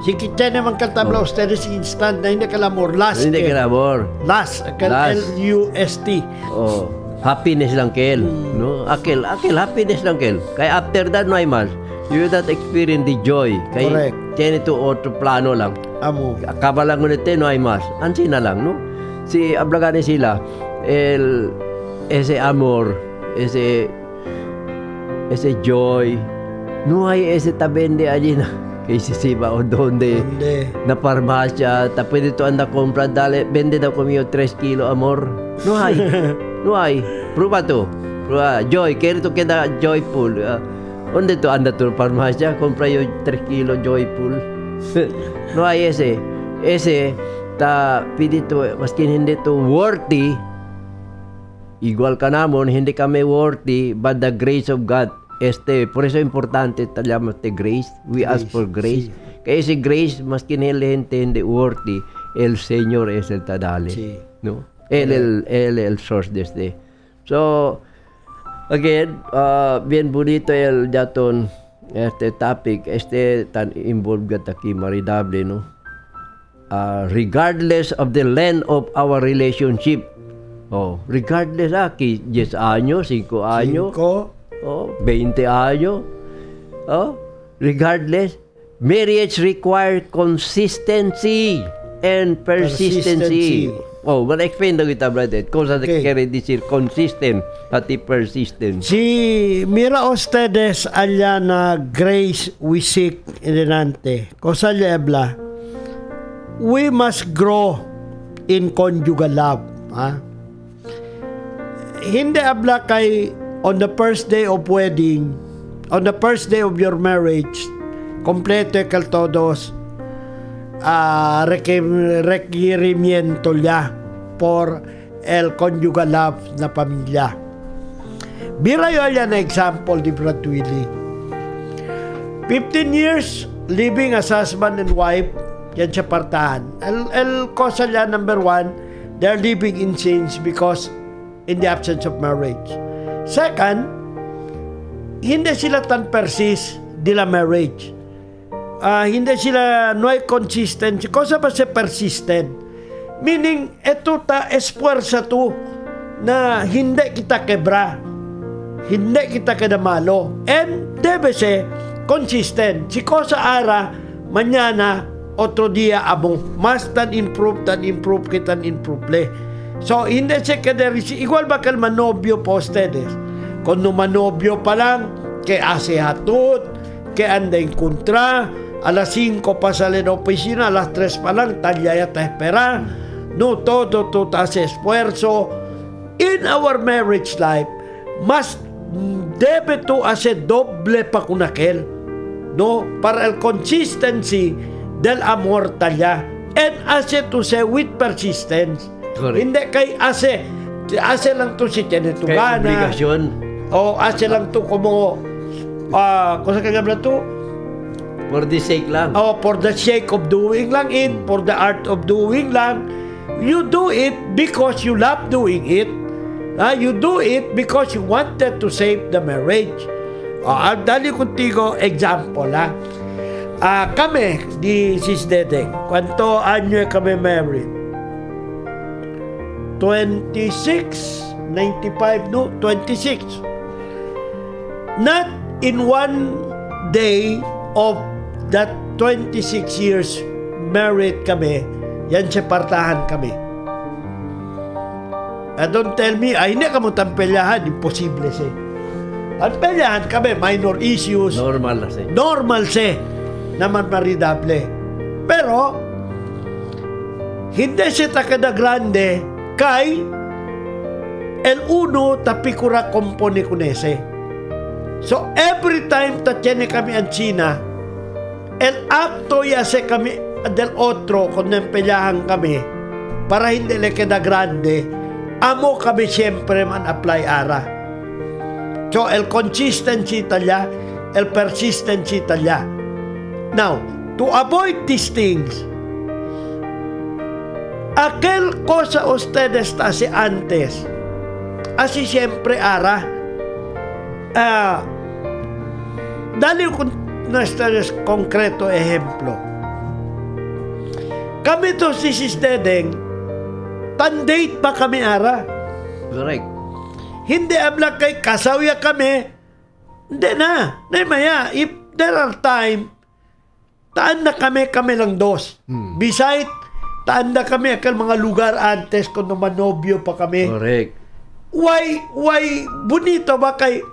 Si kitchen naman katabla, ustedes instant na hindi ka lamor. Last. Hindi ka labor. Last. L-U-S-T. Oh, happiness lang kel, no? Akil happiness lang kel. Kaya after that no ay mas. You that experience the joy. Kaya tiene to otro plano lang. Amo. Kabalang ngunit no ay mas. Ansi na lang, no? Si ablagane sila ese amor, ese joy. No hay ese tabende allí na. Kay sisiba o donde na farmasya, ta pwede to anda compra dale, vende daw kumiyo 3 kilo amor. No hay. No hay. Prueba to. Prueba. Joy, kaya to keda joyful. Onde to anda to farmasya, compra yo 3 kilo joyful. No hay ese. Ese ta pwede to, maskin hindi to worthy, igual ka namon, hindi kami worthy, but the grace of God. Por eso importante talyamos te grace. We ask for grace. Kaya si grace, maskin hindi worthy, el Señor es el tadale. No? El source de este. So, again, bien bonito el daton topic, tan involved gataki maridable, no? Regardless of the length of our relationship. Regardless, 10 años, 5 años. 20 años. Regardless, marriage require consistency and persistency. Explain daw kita, brother. Kung sa quiere decir consistent pati persistent. Si mira ustedes allá na grace we seek inenante. Cosa le habla? We must grow in conjugal love. Hindi habla kay on the first day of wedding, on the first day of your marriage, kompleto kal todos requerimiento ya por el conjugal love na pamilya. Bira yun yan na example di Brad Willy. 15 years living as husband and wife, yan siya partahan. El cosa yan, number 1, they're living in sins because in the absence of marriage. Second, hindi sila tan persist di la marriage. Hindi sila no hay consistency. Cosa ba si persistent? Meaning, eto ta esfuerza tu na hindi kita quebra. Hindi kita kadamalo. And debe ser consistent. Si cosa ara, mañana, otro día amo. Mas tan improve, kitan improve le. So, hindi siya kaderisi. Igual ba kal manobyo po ustedes? Kung manobyo pa lang, ke ase hatut, ke anda en kontra, alas 5 pa sa la opisina, alas 3 pa lang, talyaya ta espera. No, todo hace esfuerzo. In our marriage life, mas debe to hacer doble pa kun aquel. No, para el consistency del amor talya. And hace to say with persistence. Correct. Hindi kay ase lang to si tiene tu gana. Obligasyon. O ase lang to como cosa que habla to? For the sake lang. For the sake of doing lang it, for the art of doing lang. You do it because you love doing it. You do it because you wanted to save the marriage. I'll dali contigo example kami di Sis Dedeng, kwanto anyo kami married? 26, 95, no? 26. Not in one day of that 26 years married kami, yan siya partahan kami. Don't tell me, hindi ka mo tampelyahan, imposible siya. At pelehan kami, minor issues. Normal na siya. Normal siya naman maridable. Pero, hindi siya takada grande kay el uno tapikura compone kunese. So, every time ta tiene kami ang China, el acto yase kami del otro kung nempelyahan kami para hindi le kada grande, amo kami siyempre man apply ara. So, el consistency talya, el persistency talya. Now, to avoid these things, aquel cosa ustedes hace antes, así siempre ara. Dali ko nuestros concreto ejemplo. Kami to si sistedeng, tan-date pa kami ara. Correct. Hindi abla kay kasawya kami. Hindi na. Maya, if there are time, taan na kami lang dos. Beside, taan na kami akal mga lugar antes kung manobyo pa kami. Correct. Why bonito ba kay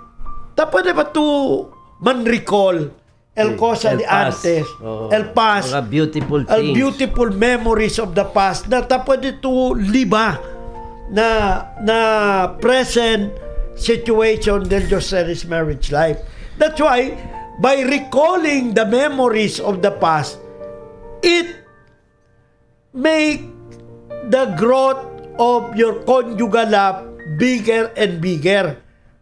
tapos na ba to man-recall el cosa El de past. antes, el past, Mga beautiful el things. beautiful memories of the past na tapos dito liba na present situation del Jose's marriage life. That's why by recalling the memories of the past, it make the growth of your conjugal love bigger and bigger.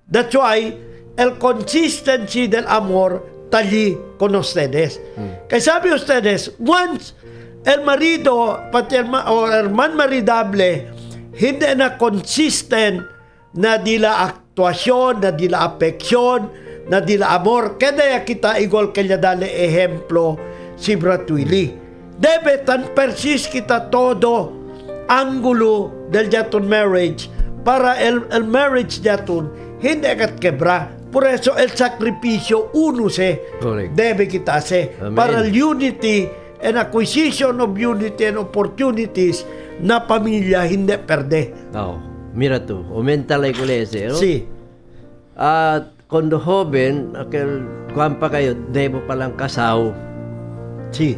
That's why el consistency del amor tali con ustedes. Kaya sabi ustedes, once el marido pati o herman maridable hindi na consistent na dila aktuasyon, na dila apeksyon, na dila amor, kaya kita igual kanya dali ehemplo si Brat Willy. Debe tan persis kita todo angulo del jaton marriage para el marriage jaton hindi akat quebra. Por eso el sacrificio uno se Correct. debe kita se Amen. para el unity and acquisition of unity and opportunities na pamilya hindi perde. No. Mira tú, aumenta la iglesia, ¿no? Si. At cuando joven, aquel kuwan pa kayo, debo palang kasaw. Si.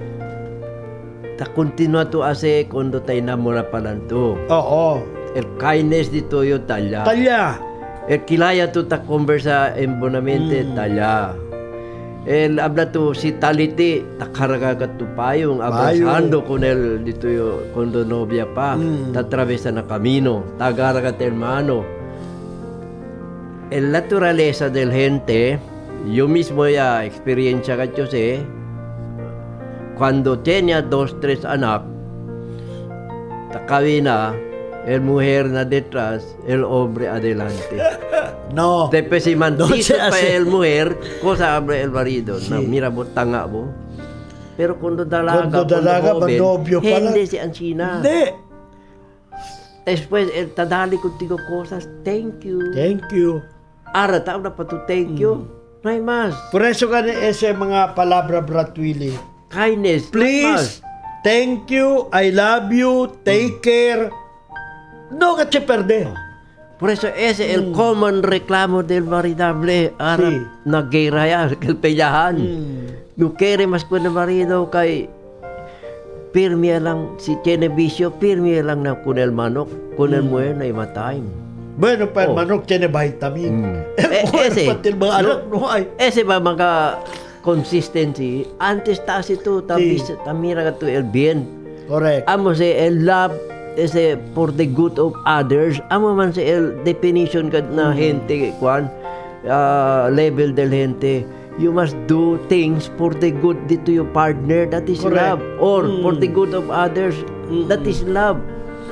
Ta continua to ase cuando tayo namura palang to. Oo. El kindness dito yo talya. Talya. El kilaya to ta conversa en bonamente talya. El habla to si taliti takaraga ka to payong abrazando con el dito yo cuando novia pa tatravesa na camino tagaraga te hermano. El naturaleza del gente yo mismo ya experiencia ka sé cuando tenía 2, 3 anak takawina el mujer na detrás el hombre adelante. No. Después si No mantito se pa hace. el mujer, cosa habla el marido. Sí. Na, mira mo, tanga mo. Pero cuando dalaga, Cuando dalaga, manobyo pala. hindi si China. Hindi. Después, el tadali contigo cosas, thank you. Thank you. Ara, tao na pa to, thank you. No hay más. Por eso gani ese mga palabra Brat Willy. Kindness, no hay más. Please, thank you, I love you, take care. No que se perde. Por eso ese el common reclamo del maridable. Ara, Sí. nag-guerra yan, kalpeyahan. No quiere más con el marido kay pirmi lang si tiene vicio, pirmi lang na con el manok, con el mujer na imatay. Bueno, pa Oh. manok tiene vitamin. Ese, Pati el mga anak, no ay. ese ba mga consistency, antes tas ito, Sí. tamira ka to el bien. Correct. Amo se el love ese for the good of others, amo man se el definition ka na gente, kwan, level del gente. You must do things for the good to your partner, that is Correct. love. Or for the good of others, that is love.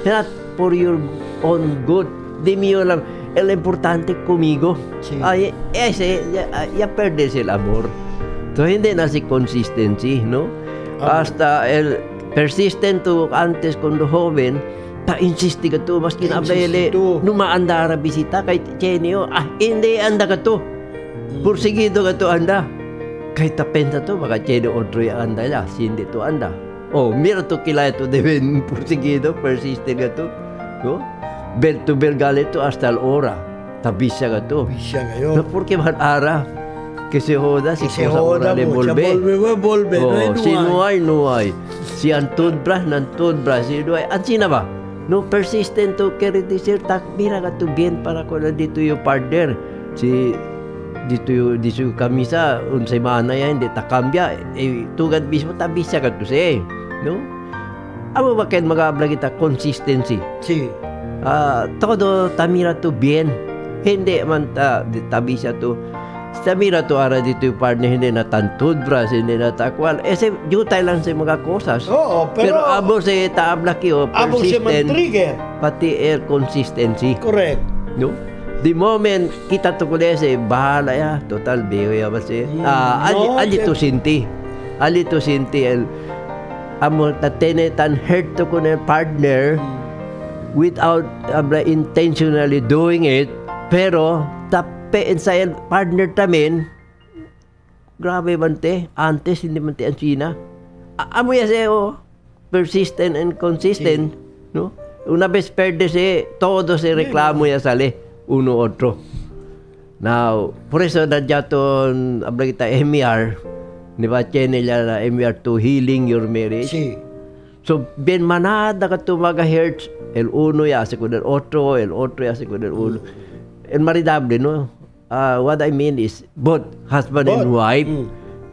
Not for your own good. Di mío lang, el importante conmigo. Sí. Ay, ese, ya perdes el amor. So, hindi na si consistency, no? Hasta el persistent to antes cuando joven, ta-insisti ka to, mas kinabele, Insisti to. numaandara bisita kay Chenio, hindi anda ka to. Pursigido ka to anda. Kay tapenta to, baka Chenio otro yung anda ya, hindi to anda. Oh, mira to kilaya to, deben pursigido, persistent ka to. No? Bel to bel galit to hasta el hora. tabisya ka to. Bisya No, ngayon. porque man ara. Kasi hoda, si Kasi Kosa hoda Morale mo, siya bolbe. Oh, si Nuay. Si Antudbra, si Nuay. At sina ba? No, persistent to carry this year. Takbira ka to bien para ko na dito yung partner. Si dito yung kamisa, unsay mana yan, hindi takambya. Tugad mismo, tabisya ka to siya. No? Amo ba kayo mag-abla kita consistency? Si. Todo tamira to bien. Hindi man tabisya to. Tamira to ara dito yung partner, hindi na tantudbras, hindi na takwal. Jutay lang sa mga kosas. Oo, pero abo sa taabla kiyo, abo siya persistent, man-trigger. pati consistency. Correct. No? The moment kita to kulese, bahala ya, total biyo ya ba siya. Alito sinti. Amo tatenetan hurt to ko na partner without intentionally doing it, pero tape inside partner tamin, grabe man te, antes hindi man te ang China. Amo ya siya, persistent and consistent, no? Una vez perde siya, todo se reklamo ya sale, uno otro. Now, por eso nadyaton, abla kita MER, di ba, channel na MER to healing your marriage. Si. So, bien manada ka to mga hertz, el uno ya hace con el otro ya hace con el uno. El maridable, no? What I mean is, both husband and wife,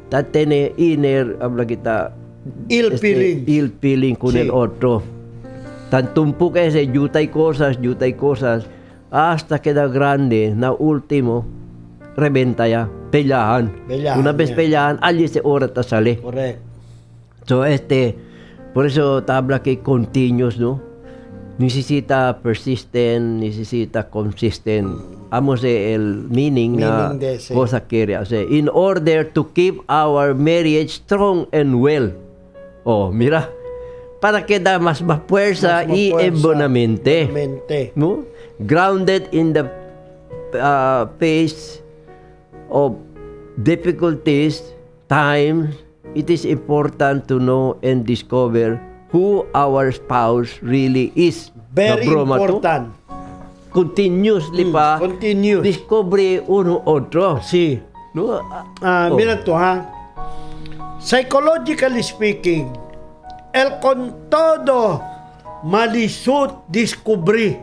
tatene inner, abla kita, Ill feeling. ill feeling con el otro. Tantumpo kasi, jutay cosas, hasta queda grande, na último, rebenta ya, peleahan. Una vez peleahan, allí se ora ta sale. Correct. So, por eso tabla que continuous, no? Necesita persistent, necesita consistent. Amo el meaning na de ese. cosa quiere hacer. In order to keep our marriage strong and well. Oh, mira. Para queda más fuerza y embonamente. No? Grounded in the face of difficulties, times, it is important to know and discover who our spouse really is. Very Mabroma to. important. Continuously pa. Continuous. Discover uno otro. Si. No? Mira to ha. Psychologically speaking, el con todo malisut descubrí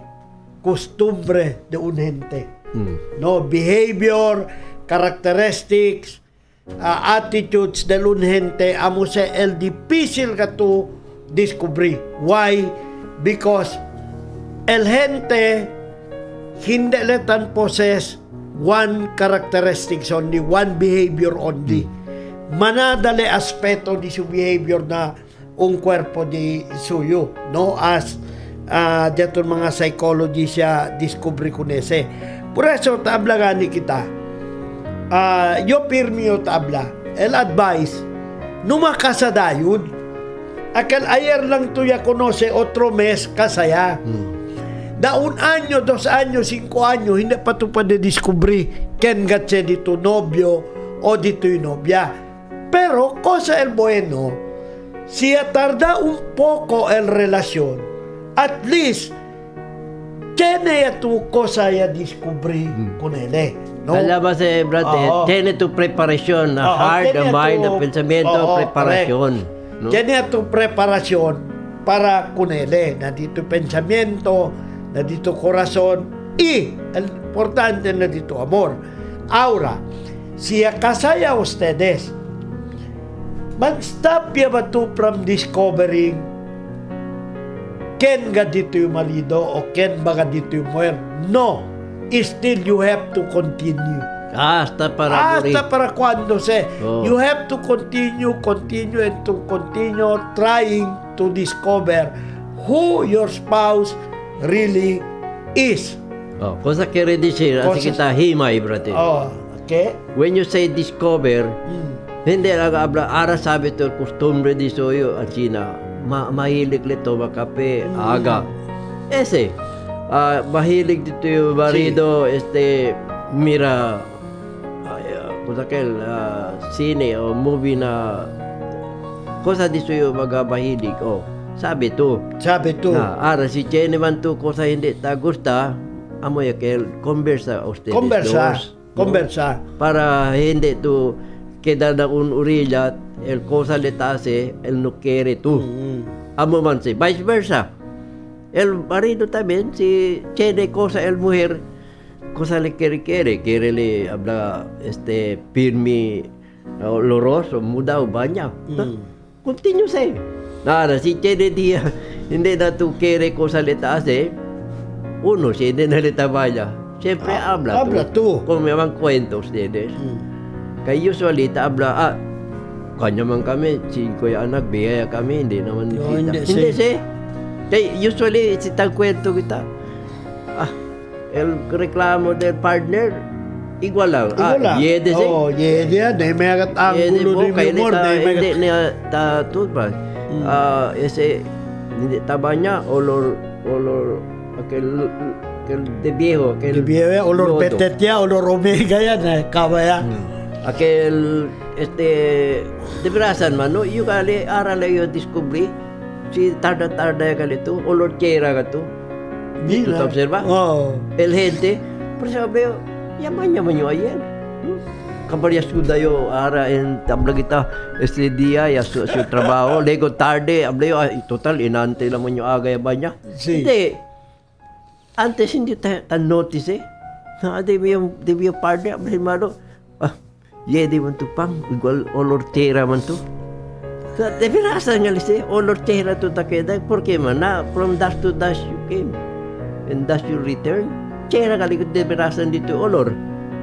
costumbre de un gente. No, behavior, characteristics, attitudes de un gente, amo se el difícil ka to descubrir. Why? Because el gente hindi letan possess one characteristics only, one behavior only. Manadale aspeto di su behavior na un cuerpo di suyo, no? As dito mga psychology siya discovery kunese. Por eso tabla gani kita. Yo pirmi yo tabla. El advice, numakasadayon. Akal ayer lang tuya conoce otro mes kasaya. Da un año, 2 años, 5 años, hindi pa to pa de-discovery ken gatse dito nobyo o dito yung nobya. Pero, cosa el bueno, si tarda un poco el relación, at least, tiene ya tu cosa ya descubrir con él, no? Kala ba si brother, tiene tu preparasyon na heart, na mind, na pensamiento, preparasyon. No? Tiene tu preparación para con él, na dito pensamiento, na dito corazón, y el importante na dito amor. Ahora, si akasaya ustedes, mag-stop ya ba to from discovering ken ga dito yung marido o ken ba ga dito yung mujer? No. Still you have to continue. Hasta para cuando se. You have to continue and to continue trying to discover who your spouse really is. Cosa quiere decir? Así kita himay, brother. Okay. When you say discover, hindi lang habla, ara sabi to, costumbre di soyo, ang China, mahilig lito, makape, aga. Mahilig dito yung marido, mira, kusakil, sine o movie na, cosa di soyo magabahilig, sabi to. Na, ara si Chen naman to, cosa hindi ta gusta, amo ya que conversa ustedes Conversa. dos, ¿no? Conversa. Para hindi tú queda na un orilla, el cosa le hace, él no quiere tú. Amo man si, vice versa. El marido también, si tiene cosa, el mujer, cosa le quiere le habla, firme, oloroso, muda o baña. Continue say. Nada, si tiene día, hindi na tú quiere cosa le hace, uno, si hindi na le tabaya, siempre habla tú. Kung may mga kwento ustedes. Kaya usually, habla, kanya man kami, 5 anak, biyaya kami, hindi naman No, kita. hindi, si. Kaya usually, si kwento kita, el reklamo del partner, igual lang. Yede si. Yede yan. Dahil may agat ang gulo ng humor. Hindi niya toothbrush. Hindi taba niya, olor, aquel de viejo, aquel olor lodo. petet ya, olor omega yan. Kabaya. Aquel, de brasan man, no? Yung kali, aral lang yung discovery, si tarda yung kalito, olor tierra ka to. Di ¿Tú na. te observas? El gente, por sabi, yaman yung ayer. Kabarya suda yo ara en tabla kita día ya su trabajo lego tarde habla yo total inante lang mo yung agay ba niya. Sí. Hindi. Antes hindi tan notice debi yung partner habla malo yedi man to pang igual olor tera man to. So debi rasa nga lise olor tera to takeda porque man na from dash to dash you came and dash you return. Tera kali ko debi rasa dito olor.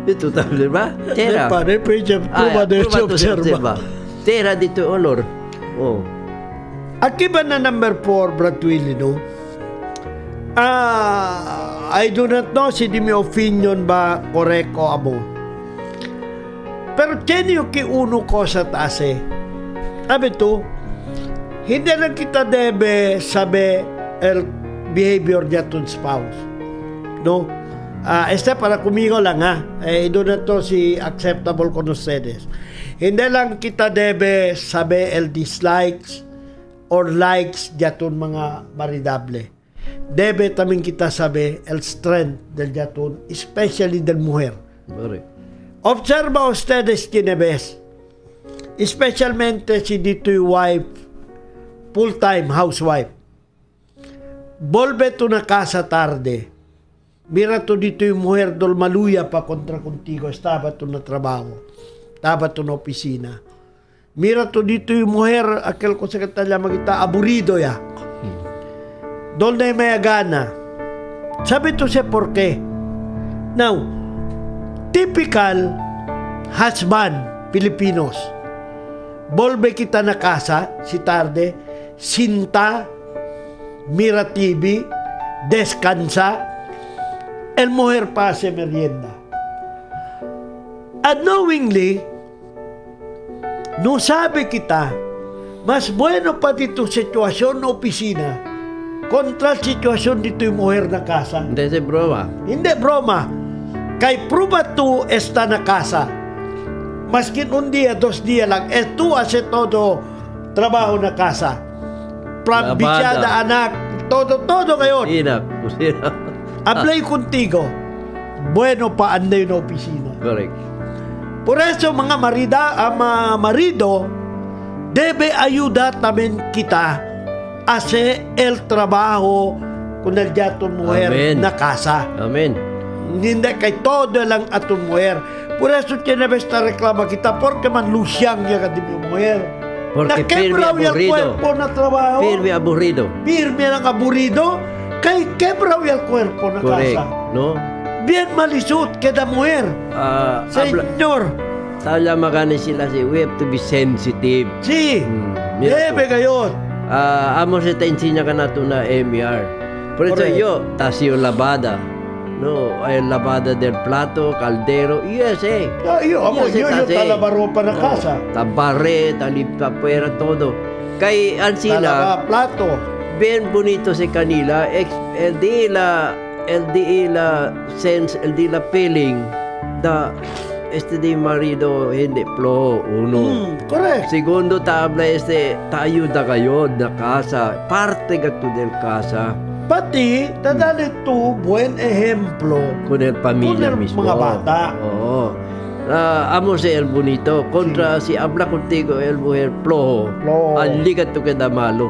Ito tabi ba? Tera. Pare, prueba de observa. Tera dito olor. Oh. Aki ba na number 4, Brad Willy, no? I do not know si di mi opinion ba correct o abo. Pero tiene yung kiuno ko sa taase. Sabi to, hindi lang kita debe sabi el behavior de atun spouse. No? Para conmigo lang ha. Do not know si acceptable con ustedes. Hindi lang kita debe sabi el dislikes or likes de atun mga maridable. Debe también kita sabi el strength del jatun, especially del mujer. Observa ustedes quién ves, especialmente si dito yung wife, full-time housewife. Volve tu na casa tarde. Mira to dito yung mujer dol maluya pa kontra contigo, estaba to na trabaho, estaba to na opisina. Mira to dito yung mujer, aquel ko sa katalya magita, aburrido ya. Dol na yung may gana. Sabi to siya por qué. Now, typical husband, Pilipinos. Volve kita na casa, si tarde, sinta, mira TV, descansa, el mujer pa se merienda. Unknowingly, no sabi kita, mas bueno pa dito sitwasyon na opisina kontra sitwasyon dito yung mujer na casa. Hindi si broma. Hindi broma. Kay prueba tu esta na casa. Maskin un día, 2 días lang, tu hace todo trabajo na casa. From bisyada, anak, todo ngayon. Kusina. Hablay contigo. Bueno pa anday na opisina. Correct. Por eso mga marido, debe ayuda también kita hacer el trabajo con el yatong mujer Amen. na casa. Amen. Hindi kay todo lang atong mujer. Por eso tiene esta reclama kita porque man lusyang niya ka di mo mujer. Porque firme Nakebra yung aburrido. cuerpo na trabaho. Firme aburrido. Firme ang aburrido. Kay quebra yung cuerpo na Correct. casa. No? Bien malisut queda mujer. Señor. Tala magani sila we have to be sensitive. Sí. Debe kayo. Amo se te enseña ka na ito na MER. Por eso Correct. yo, tasio lavada. No, ay lavada del plato, caldero, USA. Yo talabaropa na casa. Tabare, talipta, puera, todo. Kay ansila, Talaba, plato. bien bonito si kanila, el di la sense, el di la feeling, da di marido hindi flow, uno. Correct. Segundo tabla taayuda kayo na casa, parte gato del casa. Pati, dadali tu, buen ejemplo. Con el pamilya Con el mismo. mga bata. Oo. Amo si El Bonito contra si habla contigo El Mujer Plojo. Plojo. Ang ligat to kada malo.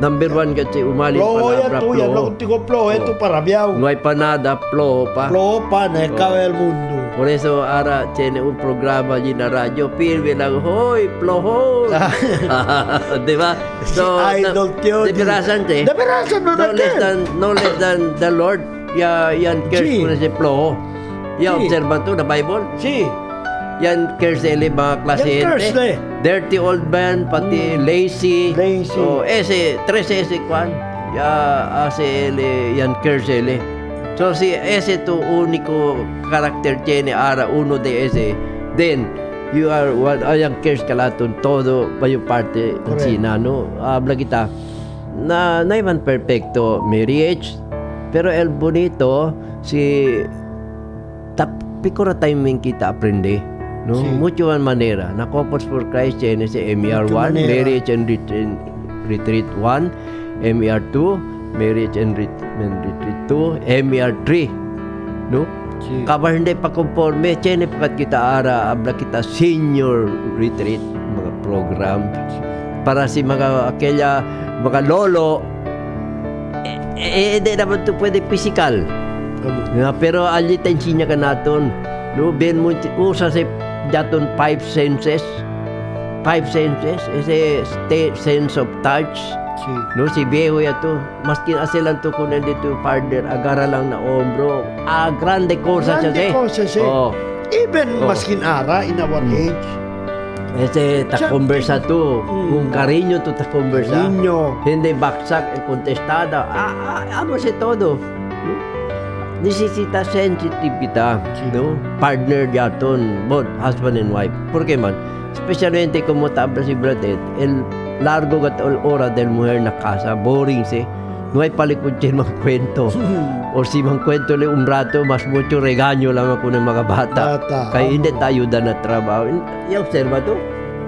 Number one kasi umalit Ploho yan palabra tu, yan plojo. lang tigo ploho, ito para biyaw. No hay pa nada, plojo pa. Ploho pa, nekaw el mundo. Por eso ahora tiene un programa allí na radyo, pirme lang, hoy, ploho. Di ba? Si Idol Tio. Deperasan te. Deperasan no No less than the Lord. Yan curse Gee. ko na si ploho. Gee. Observa to na Bible. Si, Yan curse mga klase Yan curse gente. Dirty old man, pati lazy. Lazy. So, ese kwan. Yan curse ele. So, si ese to único karakter tiene ara uno de ese. Then, you are one, yung curse kalaton, todo, bayo parte, Correct. sina, no? Habla kita, na iban perfecto marriage, pero el bonito, si, pikura timing kita aprende. No, Sí. mucho manera. Na Couples for Christ tiene si MER 1, manera. Marriage and Retreat 1, MER 2, Marriage and Retreat 2, MER 3. No? si. Kabar hindi pa conforme, tiene pakat kita ara, abla kita senior retreat, mga program. Para si mga akela, mga lolo, hindi naman ito pwede physical. Pero alita insinya ka naton. No, ben mo usa si daton five senses. Five senses, ese sense of touch. Si. No, si viejo yato, maskin asilan to kun dito partner, agara lang na ombro. Grande cosa siya Grande cosa siya. Oh. Even Oh. maskin ara in our age. Ese ta Siya- conversa to, kung cariño to ta conversa. Niño. Hindi baksak e contestada. Amo si todo. No? Necesita sensitivita, Sí. no? Partner yaton, both husband and wife. ¿Por qué man? Especialmente como tabla si Bradet, el largo gat hora del mujer na casa, boring si. No hay palikod siya mga kwento. O si mang kwento le un rato, mas mucho regaño lang ako ng mga bata. Kaya hindi tayo da na trabaho. I-observa to.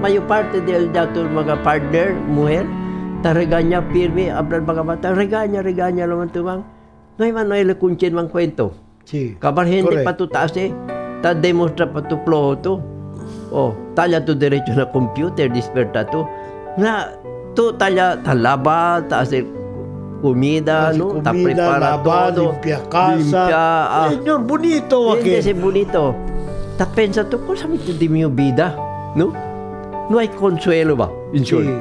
Mayo parte del dato mga partner, mujer, ta regaña firme, hablan mga bata, regaña naman to bang. No hay man, no hay lekunchen mang kwento. Si. Kabar hindi Correct. pa to taas eh. Ta demonstra pa to ploho to. Oh, talya to diretso na computer, disperta to. Na, to talaba, taas eh, comida, no? Ta prepara laba, todo. limpia casa. Señor, bonito Hindi aquí. si bonito. Ta pensa to, kung sa mito di mio vida, no? No hay consuelo ba? In short. Si.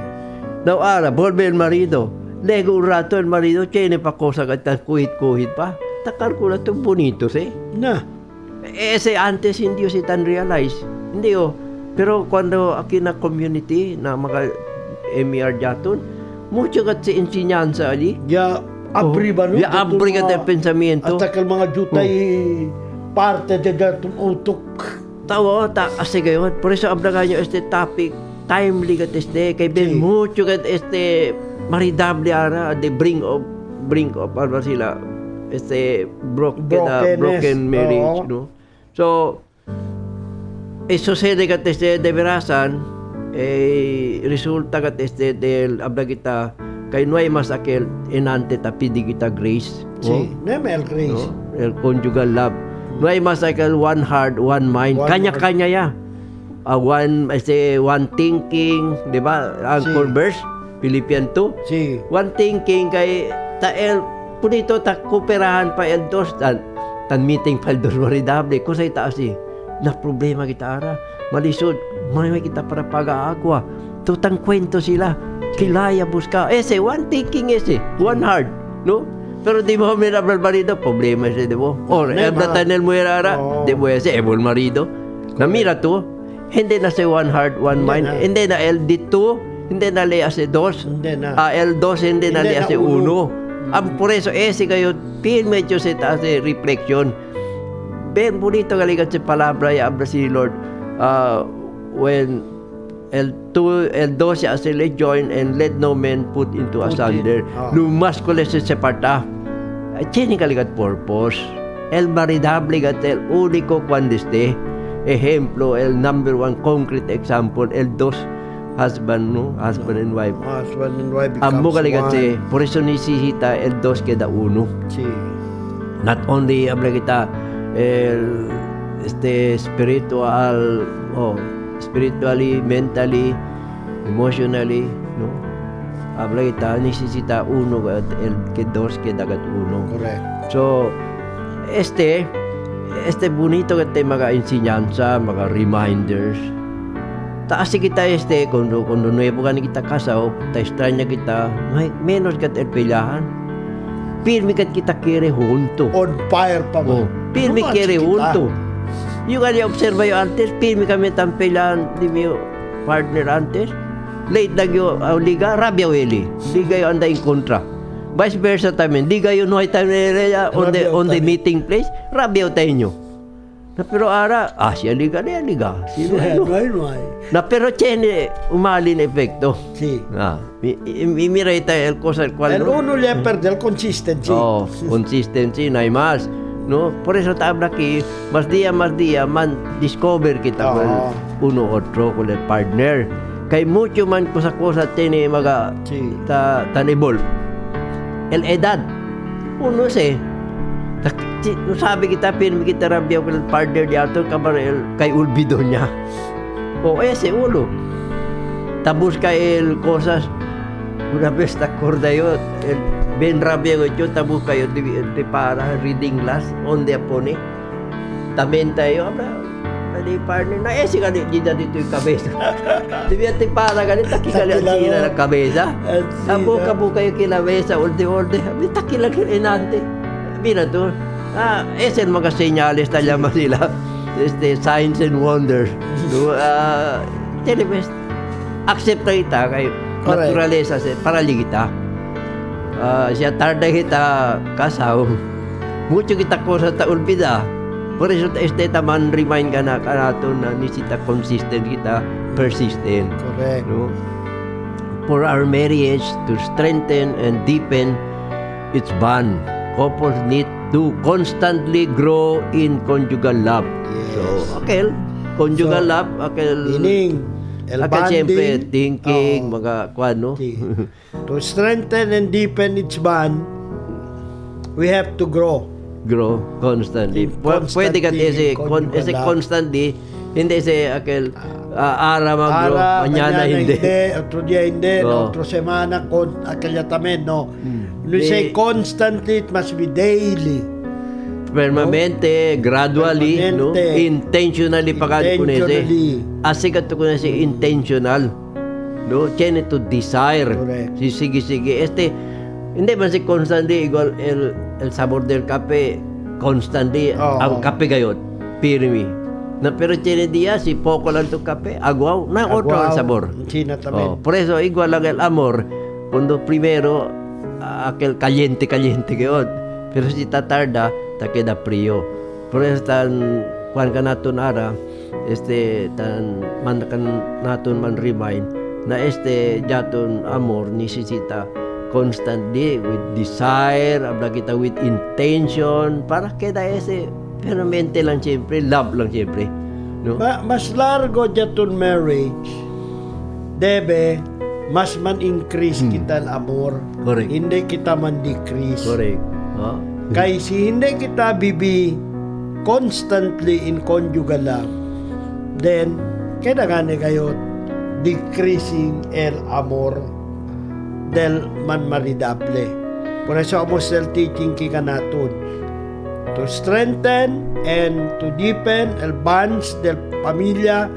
Now, vuelve el marido. Lego un rato el marido, tiene pa cosa que tan kuhit-kuhit pa. Ta calcula to bonitos, eh. Na. Ese antes hindi si tan realize. Hindi oh. Pero cuando aquí na community, na mga MER jaton, mucho kat si enseñanza ali. Ya abri ba no? Ya abri kat el pensamiento. Hasta que mga jutay parte de datong utok. Tawo, kasi gayon. Por eso habla ganyo este topic, timely kat este, kay ben Sí. mucho kat este, maridable ara, the brink of, ano sila, este, broken marriage, oo. no? So, eso se de kat este, de verasan, resulta kat este, del, habla kita, kay no hay mas aquel, enante tapidi kita grace, Si. Nemel Grace. no? El conjugal love. No hay más aquel one heart, one mind. One Kanya-kanya ya. One thinking, di ba? Ang Si. Converse, Philippians 2. Si. One thinking kay tael punito ta kooperahan pa el dos tan meeting pa el dos maridable ko sa itaas na problema kita ara malisod may kita para pag-aagwa tutang kwento sila kilaya buska ese one thinking ese one heart no pero di mo mirabal marido problema ese di mo or Problema. tanel mo ara Oo. di mo ese ebol marido na mira to hindi na si one heart one mind na. hindi na LD2 hindi na le ase dos Hindi na. L2 hindi na Hindi le na ase uno. 1 por eso ese kayo pin medyo sa taas reflection ben bonito kaligat sa palabra ya abra si Lord when L2 siya sila join and let no man put into asunder. Lumas ko les separta. Tiene kaligat purpose. El maridable gat el único cuando esté. Ejemplo, el number one concrete example, el dos husband, no? Husband and wife. Husband and wife becomes Amo kali one. kasi, por eso necesita el dos queda uno. Sí. Not only habla kita el spiritual, spiritually, mentally, emotionally, no? Habla kita necesita uno el que dos queda uno. Correct. So, bonito que te mga enseñanza, mga reminders. Taas kita cuando nuevo ka kita kasaw, ta extraña kita, menos ka el pelahan. Pirmi kat kita quiere junto. On fire pa man. Pirmi Numan quiere si kita. junto. Yung kanya observa yo antes, pirmi kami tan pelahan, di mo partner antes. Late lang yo, liga, rabia Willy. Liga yo anda in kontra. Vice versa también. Liga yo no hay tayo on the meeting place, rabia tayo nyo. Na pero ara, siya liga. Sino ano? No hay. Na pero tiene umalin efecto. Sí. Mira ita el cosa el cual El uno le pierde el consistency. Consistency no hay más, no. Por eso habla que más día man discover kita con uno otro con el partner. Kay mucho man cosa tiene maga Sí. tanibol. El edad. Uno no sabi kita pirmi kita rabia con el partner diato kay olvido niya. Ese uno. Tapos el cosas una vez te acorda yo ben rabia ko yo tapos kayo de para reading class on the pone. Tamen tayo di partner na ka dito yung kabeza. Dibi ati para ganit takikali ang sila ng kabeza. Tapos kayo kilabeza ulde. Takilagi inante. Mira to. Ese mga senyales talama sila. Signs and wonders. Telebes accept kita kay naturaleza para kita. Siya tarda kita kasaw. Mucho kita cosa ta olvida. Por eso taman remind ka na kanato na nisita consistent kita, persistent. Correct. No? For our marriage to strengthen and deepen its bond, couples need to constantly grow in conjugal love. Yes. So, conjugal love, Meaning, el siyempre, bonding. thinking, mga kwano. Sí. To strengthen and deepen its bond, we have to grow. Grow constantly. Pwede ka ese constantly, hindi ara mag-grow, mañana hindi. Otro día hindi, otro semana, aquella también, no. You say constantly, it must be daily. Permanente, gradually, no? Intentionally pagkat kunese. Asi ka to kunese intentional. No? Tiene to desire. Correct. Sige. Hindi man si constantly igual el sabor del kape constantly ang kape gayot pirmi na pero tiene día si poco lang to kape agwaw na otro ang sabor. China también. Por eso igual lang el amor cuando primero aquel caliente gayot pero si tatarda ta queda frío. Por eso tan kuan ka naton ara tan man naton man remind na jaton amor necesita constantly with desire, habla kita with intention, para queda permanente lang siyempre, love lang siyempre. No? Mas largo jaton marriage, debe, mas man increase kita ang amor. Correct. Hindi kita man decrease. Correct. Kaya si hindi kita constantly in conjugal love, then, kailangan kayo decreasing el amor del man maridable. Por eso amos del teaching kika natin. To strengthen and to deepen el bonds del pamilya,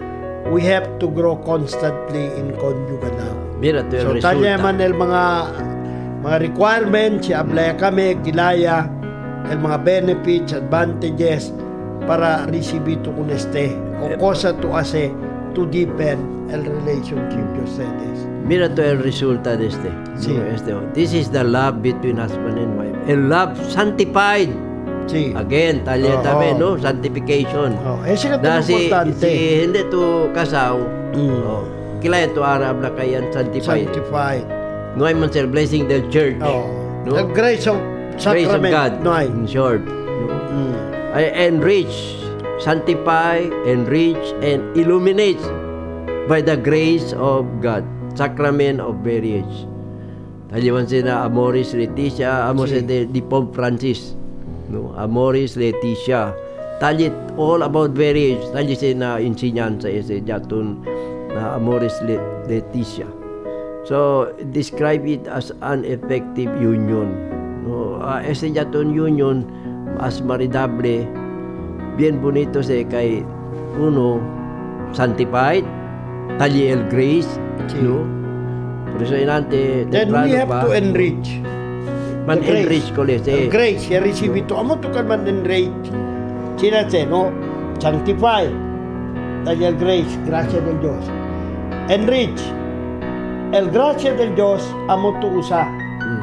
we have to grow constantly in conjugal love. Mira to So el tanya resulta. man el mga requirements, si ablaya kami, kilaya, el mga benefits, advantages, para recibito con o cosa to hace to deepen el relationship de ustedes. Mira to el resulta de Sí. No, this is the love between husband and wife. El love sanctified. Sí. Again, talya tabi, no? Sanctification. Ese ka Na importante. si hindi to kasaw, Mm. kilaya to Arab na kayan sanctified. Sanctified. No ay man sir, blessing del church. No? The grace of Grace of sacrament. God, No ay. in short. No? Mm. Enrich, sanctify, enrich, and illuminate. by the grace of God, sacrament of marriage. Taliwan sila Amoris Laetitia, amo Si. di Pope Francis. No, Amoris Laetitia. Talit all about marriage. Talit sila enseñanza ese jatun na Amoris Laetitia. So describe it as an effective union. No, ese jatun union as maridable, bien bonito se kay uno sanctified, tali el grace, Sí. no? Por eso inante Then we have to enrich. man the grace. enrich ko les The grace, siya receive ito. Amo to kan man enrich. Sinase, no? Sanctify. Dahil grace, gracia del Diyos. Enrich. El gracia del Diyos, amo to usa.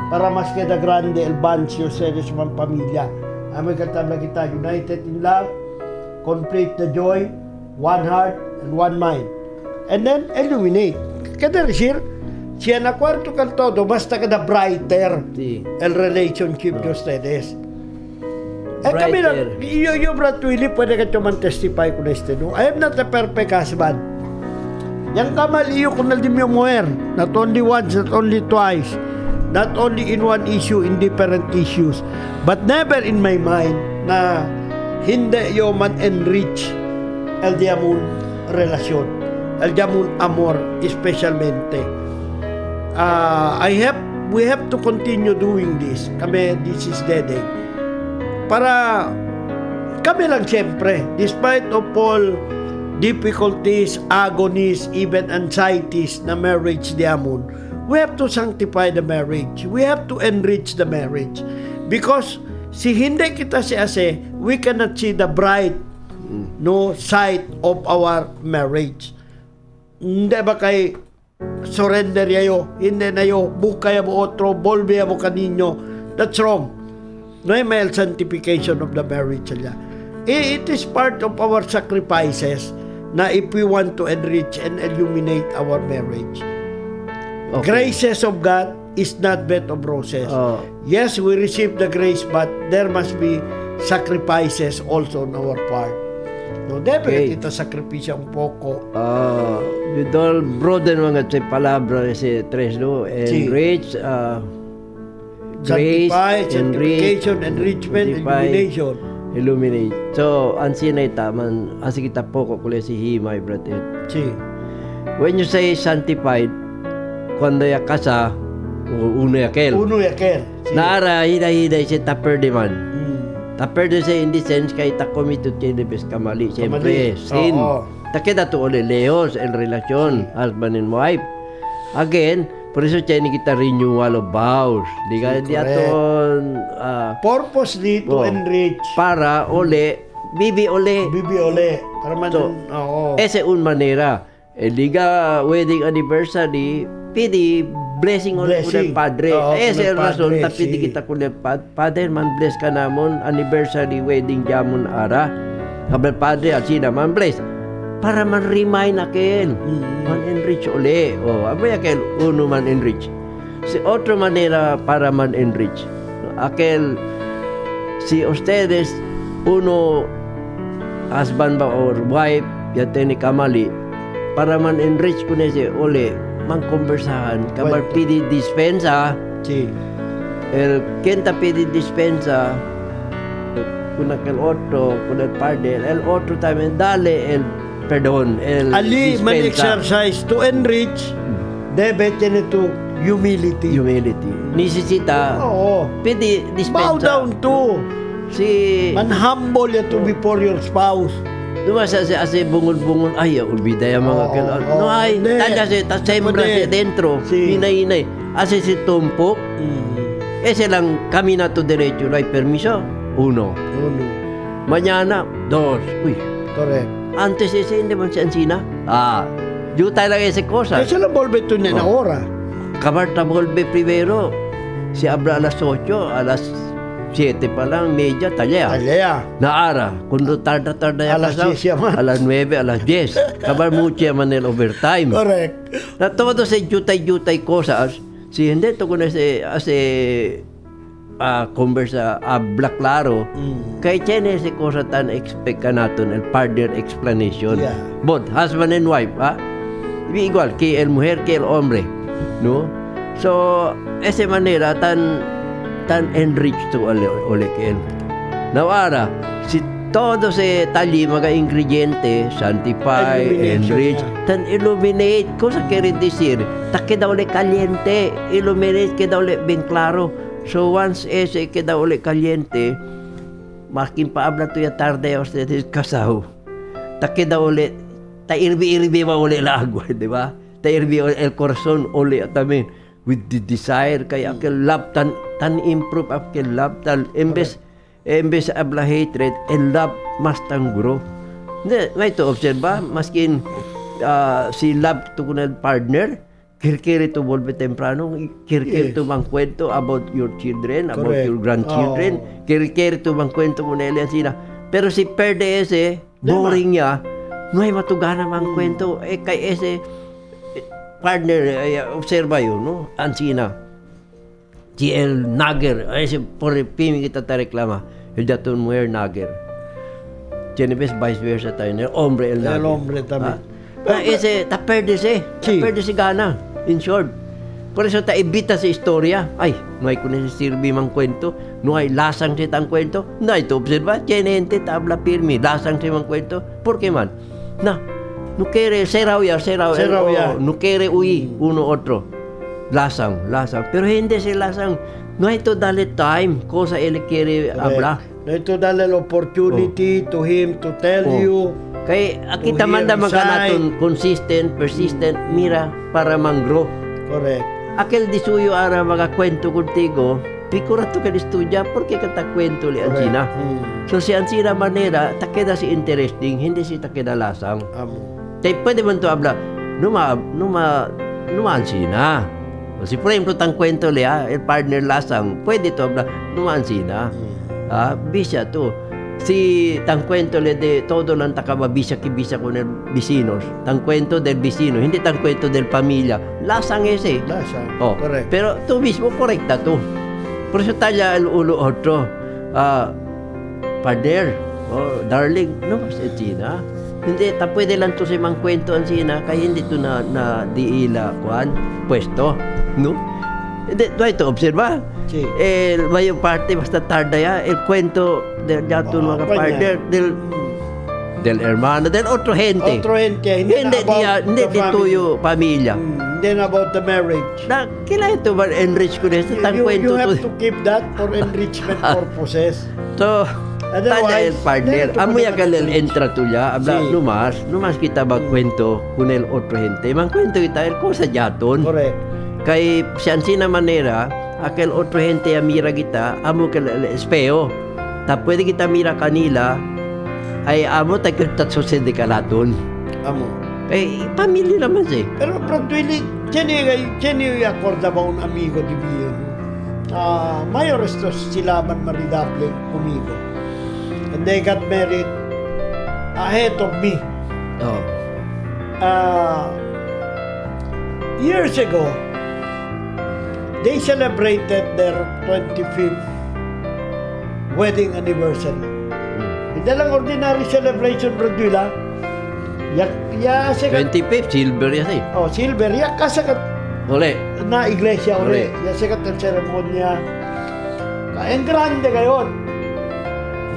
Para mas queda grande el bancio sa man pamilya. Amo katabla kita, united in love, complete the joy, one heart, and one mind. And then, illuminate. Kada resir, siya na kwarto kal todo, basta kada brighter Sí. el relationship de ustedes. Kami na, Brighter. yo, Brad Willy, pwede ka man testify ko na este, no? I am not a perfect husband. Yang kamali ko na dim yung muer. Not only once, not only twice. Not only in one issue, in different issues. But never in my mind na hindi yo man enrich el diamond relasyon. El diamond amor, especialmente. We have to continue doing this. Kami, this is Dede. Para kami lang siyempre, despite of all difficulties, agonies, even anxieties na marriage diamond, we have to sanctify the marriage. We have to enrich the marriage. Because si hindi kita ase, we cannot see the bright side of our marriage. Hindi ba kay surrender yayo, hindi na yo, bukay mo otro, volve mo kaninyo. That's wrong. No, may sanctification of the marriage niya. It is part of our sacrifices na if we want to enrich and illuminate our marriage. Okay. Graces of God is not bed of roses. Oh. Yes, we receive the grace, but there must be sacrifices also on our part. No, definitely ito sakripisya un poco. With all broaden mga sa palabra si tres, no? Enrich, grace, Sanctify, sanctification, enrichment, sanctify, illumination. illuminate. So, ansin ay taman, asi kita poko kule si himay, brother. Sí. When you say sanctified, cuando ya casa, uno ya aquel. Uno y aquel. Sí. Naara, hiday si tapper de man. Mm. Tapper de sa in the sense, kay ta committed kay the best kamali. Siyempre, sin. Oo. Takeda to ole leos, el relasyon, husband and wife. Again, por eso siya ni kita renewal of vows. Di ka Sí, di aton Purposely to enrich. para ole, bibi ole. Bibi ole. Para man, So, oo. Ese un manera. Liga wedding anniversary, pidi blessing ole Blessing. del padre. Oo, Ese kunel el rason padre, tapidi si. kita kunel padre man bless ka namon anniversary wedding jamon ara. Kabel padre at sina man bless. Para man remind akel. Man enrich ole. Oh, aboy akel uno man enrich. Si otro manera para man enrich. Aquel si ustedes uno husband ba or wife ya teni kamali para man enrich ko nese ole man konversahan kabar Well, pidi dispensa Sí. el kenta pidi dispensa kuna kel otro kuna el padre el otro también dale el perdón el Ali man dispensa exercise to enrich. Debe tiene to humility. humility necesita Oo. pidi Bow dispensa down to. si Man humble ya to before your spouse. Dumas ase bungol-bungol ay olvida yung mga Oo, kailan. oo, No ay hindi. tanda si tasembra Hindi. si dentro. Si. Hinay-hinay. Ase si tumpok. Mm. Ese lang caminato derecho. No hay permiso. Uno. Uno. Mañana. Dos. Uy. Correct. Antes ese hindi man si Ancina. Yutay lang ese cosa. Kasi lang volve to niya na ora. Kabarta volve primero. Si abra alas 8, alas 7 pa lang, media, talya. Alea. Naara, kundo tarda-tarda yung Alas kasaw, 10 yaman. alas 9, alas 10. Kabar mucho yaman el overtime. Correct. Na todo sa jutay-jutay cosas, si hindi to kuno ase conversa habla claro, kay tiene ese cosa tan expect ka naton el partner explanation. Yeah. Both husband and wife, igual que el mujer que el hombre, ¿no? So, esa manera tan enriched to ole que él. Nawara, si todo se talli mga ingrediente, sanctify, enrich, tan illuminate, cosa quiere decir? Ta queda ole caliente, illuminate queda ole bien claro. So once ese queda ole caliente, makin paabla to ya tarde a ustedes casado. Ta queda ole, ta irbi ba ole el agua, di ba? Ta irbi el corazón ole también with the desire kaya aquel love tan improve aquel love tan embes habla hatred, el love mas tan grow. Ngay to observa, maskin si love to kun el partner, kiri to volve temprano, kiri to mangkwento about your children, about your grandchildren, kiri to mangkwento kun el sina. Pero si perde ese, boring niya, no hay matugana mangkwento, kay ese partner, observa yun, no? Ansina. Si el nagger, ese por pimi kita ta reklama, el daton mujer nagger. Tiene ves vice versa tayo, el hombre el nagger. El hombre también. Ese, ta perde si gana, in short. Por eso ta evita sa istorya. Ay, no hay kunin si sirbi mang kwento, no hay lasang si tang kwento. No hay to observa, tiene gente tabla firme, lasang si mang kwento. ¿Por qué man? No quiere serao ya, no quiere huir uno otro. Lasang. Pero hindi si lasang. No hay to darle time, cosa él quiere hablar. No hay to darle la opportunity to him to tell you. Kaya kita manda maganaton consistent, persistent, mira, para manggrow. Correct. Aquel disuyo ara mga kwento contigo, pikurato ka estudya, porque kata kwento li ansina. So si ansina manera, takeda si interesting, hindi si takeda lasang. Kaya pwede man to habla, numa ansina. Si por ejemplo, tang kwento liya, el partner lasang, pwede to habla, numansina. Bisa to. Si tang kwento le de todo lang takababisa kibisa con el vecinos. Tang kwento del vecino, hindi tang kwento del pamilya. Lasang ese. Lasang, correct. Pero tú mismo, correcta to. Por eso talla el ulo otro. Partner, darling, no mas China. Hindi, pwede lang to si mang kwento ang sina, kaya hindi to na diila, kuhan, pwesto, no? Hindi, ito, observa. Sí. El mayor parte, basta tarda ya, el cuento del yato mga partner, del hermano, del otro gente. Hindi tuyo pamilya. Then about the marriage. Na, kailangan ito ma-enrich ko nito. You have to keep that for enrichment purposes. So, tanya el partner, amoy akalel entra tuya, habla, numas kita magkwento kun el otro gente. Magkwento kita el cosa jaton. Correct. Kay siyansina manera, aquel otro gente mira kita, amo que el espejo. Ta pwede kita mira kanila, ay amo tayo sucede ka laton. Amo. Eh, pamilya naman siya. Pero Willy, tiene accorda ba un amigo di mio? Mayor estos silaban maridable conmigo. And they got married ahead of me. Years ago, they celebrated their 25th wedding anniversary. Hindi lang ordinary celebration, Bradwila. Ya 25th, silver yan eh. Silver. Ya kasakat Ole. na iglesia uli. Ya sakat ang seremonya. Ang grande ngayon.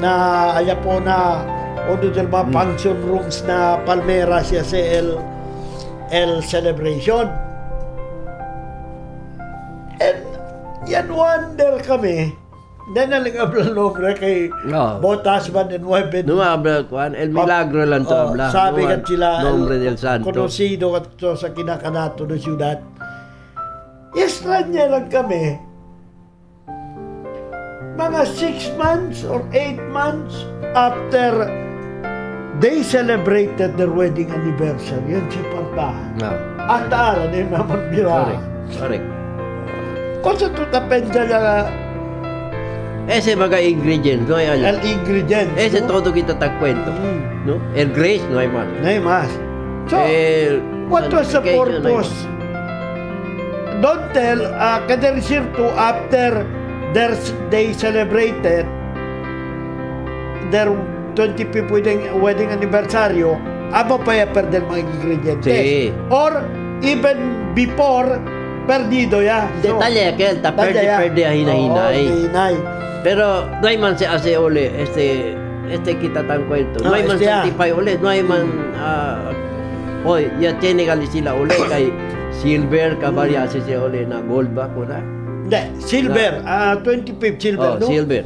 Na aya po na odo del mga function rooms na Palmera siya sa el celebration. And yan wonder kami. Then nalagabla nombre kay both husband and wife. Habla kuan, el milagro lang to habla. Sabi kat sila, nombre del santo. Conocido kat to sa kinakanato ng siyudad. Extraña lang kami. Mga 6 months or 8 months after they celebrated their wedding anniversary, yan siya partahan. At taaran eh, naman bira. Correct. Kung sa tutapensya niya ese mga ingredients, no hay algo. el ingredients. Ese todo kita tagkwento, no? El grace, no hay más. No hay más. So, what was the purpose? Don't tell, kada receive to after they celebrated their 25th wedding anniversary, aba pa perder mga ingredientes. Sí. Or even before, perdido ya. Detalye aquel, ta perde hinahinay. Hinay. Pero no hay man se hace ole, kita tan cuento. No hay man certify ole, no hay man hoy, ya tiene gali sila ole kay silver kabari se ole na gold ba kuna? Hindi, silver, 25 silver, no? Silver.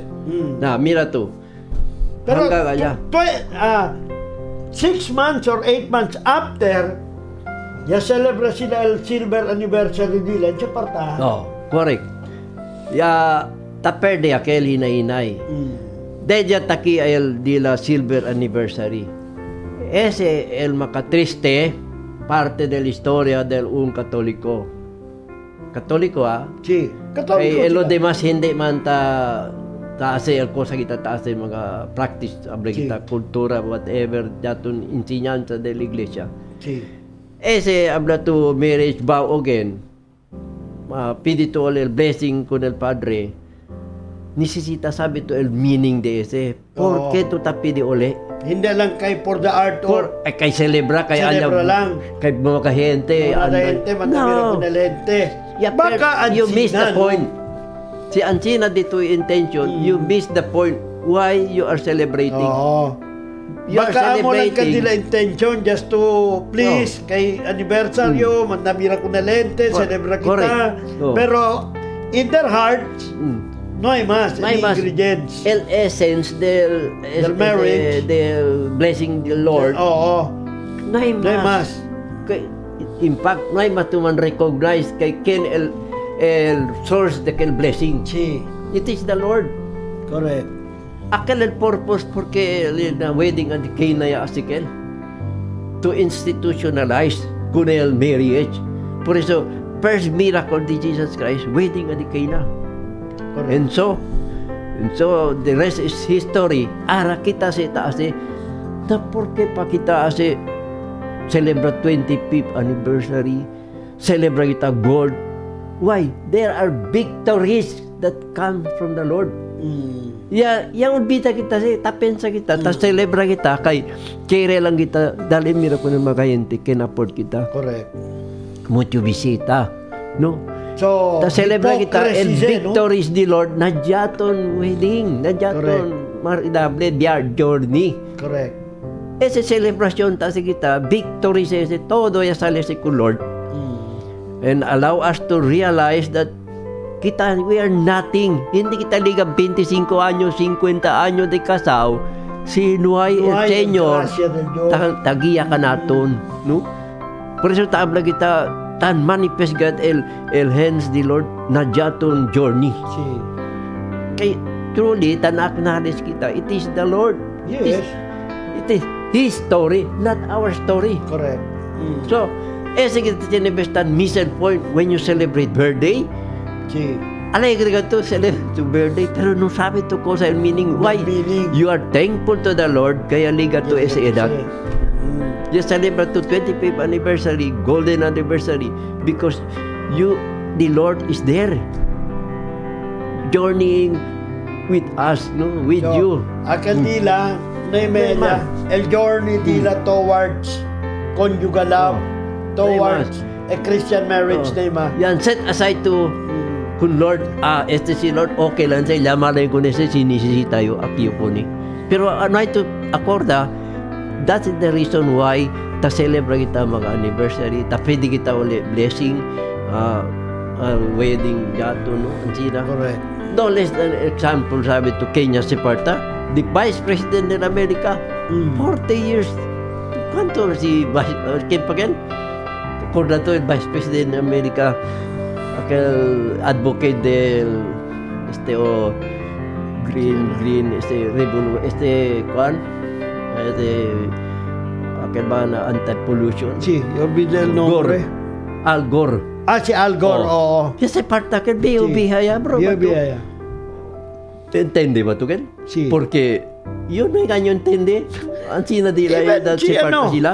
Na, mira to. Pero, hanggang kaya. 6 months or 8 months after, ya celebra sila el silver anniversary nila, siya parta. Correct. Ya, ta perde aquel hinay-hinay. Deja taki el dila silver anniversary. Ese el makatriste parte de la historia del un katoliko. Katoliko Sí, kay lo demás hindi man taase el cosa kita taase mga practice abre kita kultura whatever datun enseñanza de la iglesia. Sí. Ese habla tu marriage vow again. Pidi tu el blessing con el padre. Necesita sabi tu el meaning de ese. ¿Por qué tu tapidi ole? Hindi lang kay for the art or kay celebra kay celebra lang. Kay mga kahente. Mga kahente, manamira ko na lente. Yeah, baka you miss the no? point. Si Ancina dito intention, you miss the point why you are celebrating. You are Baka mo lang celebrating. kanila intention just to please kay anniversaryo, manamira ko na lente, celebra kita. Correct. Pero in their hearts, no hay más, No hay más. ingredients. El essence del marriage. del blessing the Lord. Oo. No hay No hay más. más. In fact, no hay más tu man recognize kay ken el source de aquel blessing. Sí, It is the Lord. correct. Aquel el purpose porque na wedding at kay na ya asikel to institutionalize kun el marriage. Por eso first miracle de Jesus Christ wedding at kay na. Correct. And so the rest is history. Ara kita si taase na porque pa kita ase celebrate 25th anniversary, celebrate kita gold. Why? There are victories that come from the Lord. Yang bita kita si tapensa kita, ta celebra kita kay kere lang kita dali mira ko ng makayente kinaport kita. Correct. Mucho bisita, no? So, Ta celebra kita and hypocrisy, victories the Lord nadyaton wedding, nadyaton maridable biar journey. Correct. Ese celebration ta si kita, victories ese todo ya sale si ku Lord. And allow us to realize that we are nothing. Hindi kita liga 25 anyos, 50 anyos de kasaw. Sinuay el Señor. Tagiya ka naton, no? Por eso tabla kita tan manifest God el hands the Lord na jaton journey. Sí. Kay truly tanak nalis kita. It is the Lord. Yes. It is His story, not our story. Correct. So, ese kita tinibestan missile point when you celebrate birthday. Sí. Alegre ka to celebrate to birthday, pero no sabi to ko sa meaning. Why? Meaning. You are thankful to the Lord, kaya liga to ese edad. You celebrate to 25th anniversary, golden anniversary, because the Lord is there, journeying with us, no, with you. Akan nila na media, el journey nila towards conjugal love, towards a Christian marriage na ima. Yan, set aside to kung Lord, este si Lord, okay lang sa ilamalay ko na siya, sinisisi tayo, akiyo ko ni. Pero ano ito, akorda, that is the reason why ta celebrate kita mga anniversary, ta pwede kita ulit blessing, wedding gato, no? Ansina. Correct. No less than example, sabi to Kenya Separta, the Vice President ng Amerika, 40 years. Kwanto si Kim Pagan? Akorda to, el Vice President ng Amerika, aquel advocate del green aquel ba na anti-pollution. Sí, olvidé el nombre. Al Gore. Si Al Gore, oo. Ese parte aquel B.O.B. haya, bro. B.O.B. haya. ¿Te entiende ba to, Ken? Sí. Porque yun na ganyo entiende. Ang sinadila Even yun, si parte sila.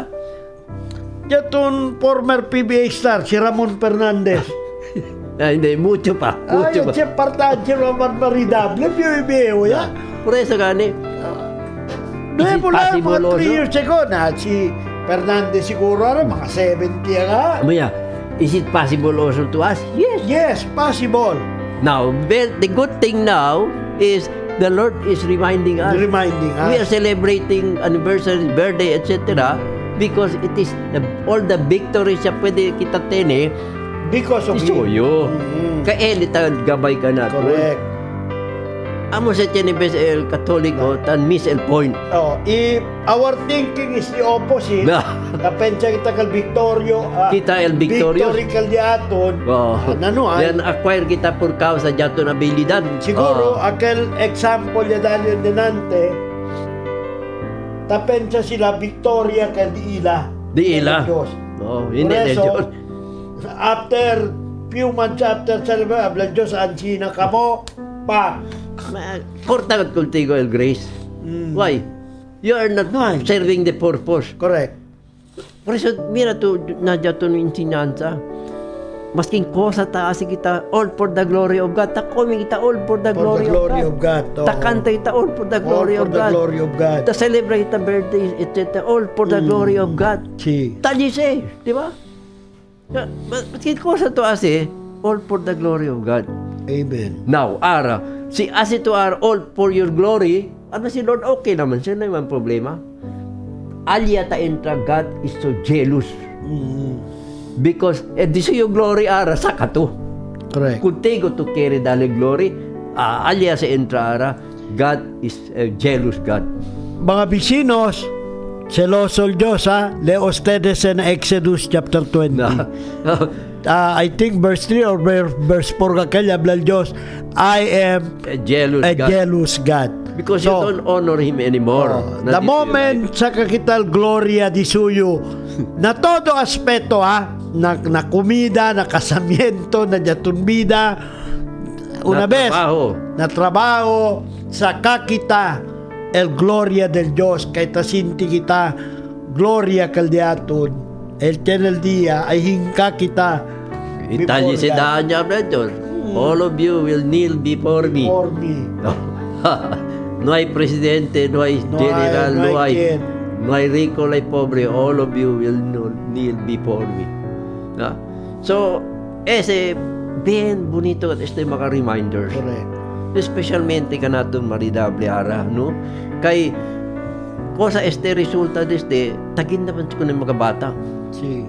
Yatun former PBA star, si Ramon Fernandez. Hindi, mucho pa. Mucho pa. Siya partahan barbaridable, B.O.B. Por eso gani. Doon mula mga 3 years ago na si Fernandez siguro, mga 70 nga. Maya, is it possible also to us? Yes. Yes, possible. Now, the good thing now is the Lord is reminding us. Reminding We are us. celebrating anniversary, birthday, etc. Because it is all the victories na pwede kita tene. Because of him. Isuyo. Kaelita gabay ka na. Correct. Amo sa Chinibes el Katoliko tan miss el point. Oh, if our thinking is the opposite, Na. kapensa kita kal Victorio, Kita el victorious. victory kal diaton, Oh. nanuan. Then acquire kita por causa jaton abilidad. Siguro, aquel example ya dahil denante, tapensa sila Victoria kal diila. Di ila. Diyos. Oh, hindi Por na eso, Diyos. after few months after salva, habla Diyos, ansina ka mo, pa. Corta contigo el grace. Why? You are not Why? serving the purpose. Correct. Por eso, mira tu, nadya to ng ensinanza. Masking kosa taas kita, all for the glory of God. Takomi kita, all for the For glory, the glory of God. of God. Oo. Takanta kita, all for the All glory for of the God. glory of God. Ta celebrate the birthdays, etc. All for the glory of God. Si. Tadi say, di ba? Masking kosa to asi, all for the glory of God. Amen. Now, ara, si as ito are all for your glory, ano si Lord, okay naman, siya na yung problema. Alya ta entra, God is so jealous. Because, this is your glory, ara, saka to. Correct. Contigo to carry dali glory, alya sa entra, ara, God is a jealous God. Mga bisinos, seloso el Diyos, ha? Leo ustedes en Exodus chapter 20. Na, I think verse 3 or verse 4 kakaya, habla el Diyos, I am a jealous a God. jealous God. Because you don't honor Him anymore. The moment sa kakital gloria di suyo, na todo aspeto, ha? Na kumida, na kasamiento, na jatunbida, una vez, na trabaho, sa kakita, el gloria del Dios, kay tasinti kita, gloria kal diaton, el tenel dia, ay hingka kita, Italya si daan niya, brother. All of you will kneel before me. for me. No hay presidente, no hay No general, hay- no no hay hay, quien. no hay rico, no hay pobre. All of you will kneel before me. No? So, ese, bien bonito at este mga reminders. Correct. Especialmente ka natin maridable ara, no? Kay, kosa este resulta deste, tagin naman ko ng mga bata. Si.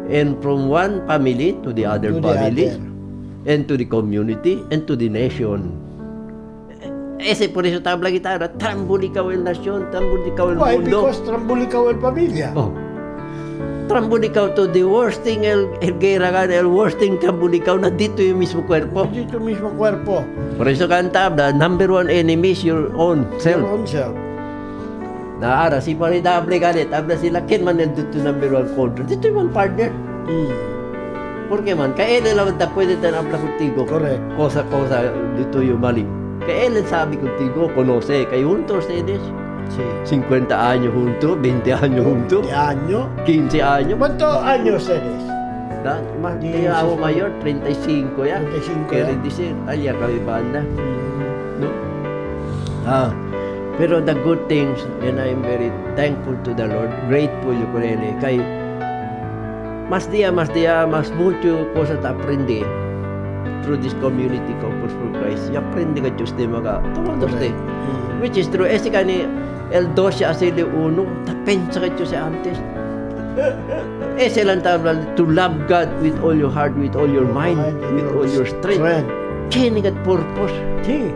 And from one family to the other To the family, other. and to the community, and to the nation. Ese por eso tabla gitara, trambul ikaw el nasyon, trambul ikaw el Why? mundo. Because trambul ikaw el pamilya. Oh. Trambul ikaw to the worst thing, el geragan, el worst thing trambul ikaw na dito yung mismo kwerpo. Dito mismo cuerpo. Por eso kan tabla, number one enemy is your own self. Your own self. Naara, si paridable galit, tabla sila, ken man el dito number one control. Dito yung partner. Porque man, kailan lang ta pwede tayo habla contigo. Correct. Cosa dito yung mali. Kailan sabi contigo, conoce, kayo juntos ustedes. Si. 50 años juntos, 20 años juntos, De año. 15 años. ¿Cuántos años eres? Kaya ako mayor, 35 ya. 35 Kaya ya. rin disir, alya kami banda. No? Pero the good things, and I'm very thankful to the Lord, grateful yung kurele, kay mas mucho cosa ta aprende through this community Corpus for Christ. Y aprende ka Diyos de mga todos de. Which is true. Ese kani el 12 asili 1, tapensa ka Diyos antes. Ese lang tabla to love God with all your heart, with all your mind, with all your strength. Kini kat purpose. Sí.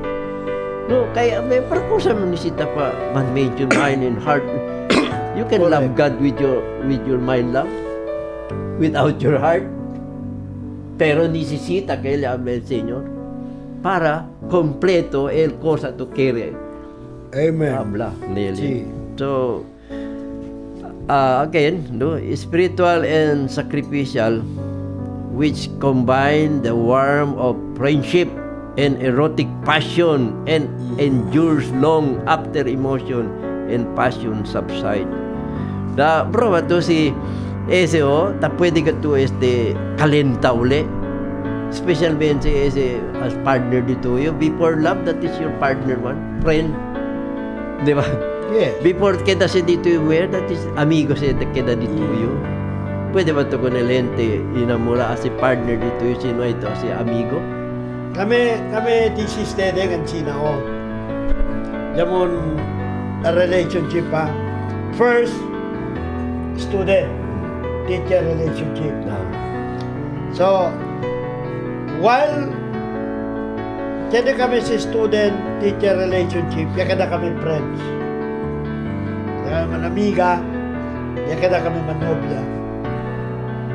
No, kaya may purpose man nisita pa man-made your mind and heart. You can love God with your mind lang, without your heart. Pero necesita que le hable el Señor para completo el cosa to quiere Amen. habla nele. Sí. So, again, no, spiritual and sacrificial, which combine the warmth of friendship and erotic passion and endures long after emotion and passion subside. Bro, to si ese ta pwede ka to kalenta uli. Especialmente ese as partner dito yo. Before love, that is your partner man. Friend. Di ba? Yes. Before keda si dito yung wear, that is amigo si keda dito yung. Pwede ba ito ko nilente, inamura si partner dito yung sino ito, si amigo? Kami this is dedeng ang sinao. Jamon a relationship pa. First, student, teacher relationship. So, while kaya kami si student-teacher relationship, kaya kami friends. Kaya man amiga, kaya kami manobya.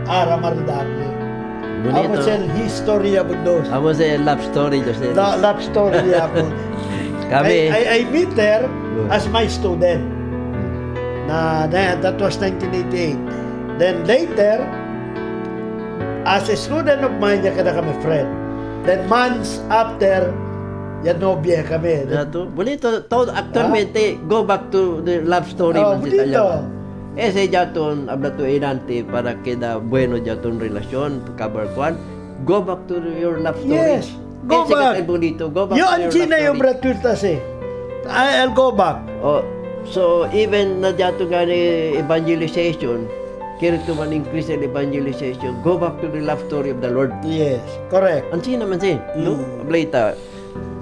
Ara maridable. I would say history about those. I was a love story just then. Love story about. Kami, I meet her as my student. That was 1988. Then later, as a student of mine, kaya kami friend. Then months after, yan nobya kami. bonito, todo actualmente, go back to the love story man si bonito. Talyaman. Ese jaton, habla tu inante, para queda bueno jaton relasyon, kabarkuan, go back to your love story. Yes, go Ese back. bonito, go back Yo, to your ang love China yung story. bratwiltas eh. I'll go back. Oh, so even na jato gani evangelization, kaya to man increase in evangelization, go back to the love story of the Lord. Yes, correct. Ang China man si, no? Ablaita,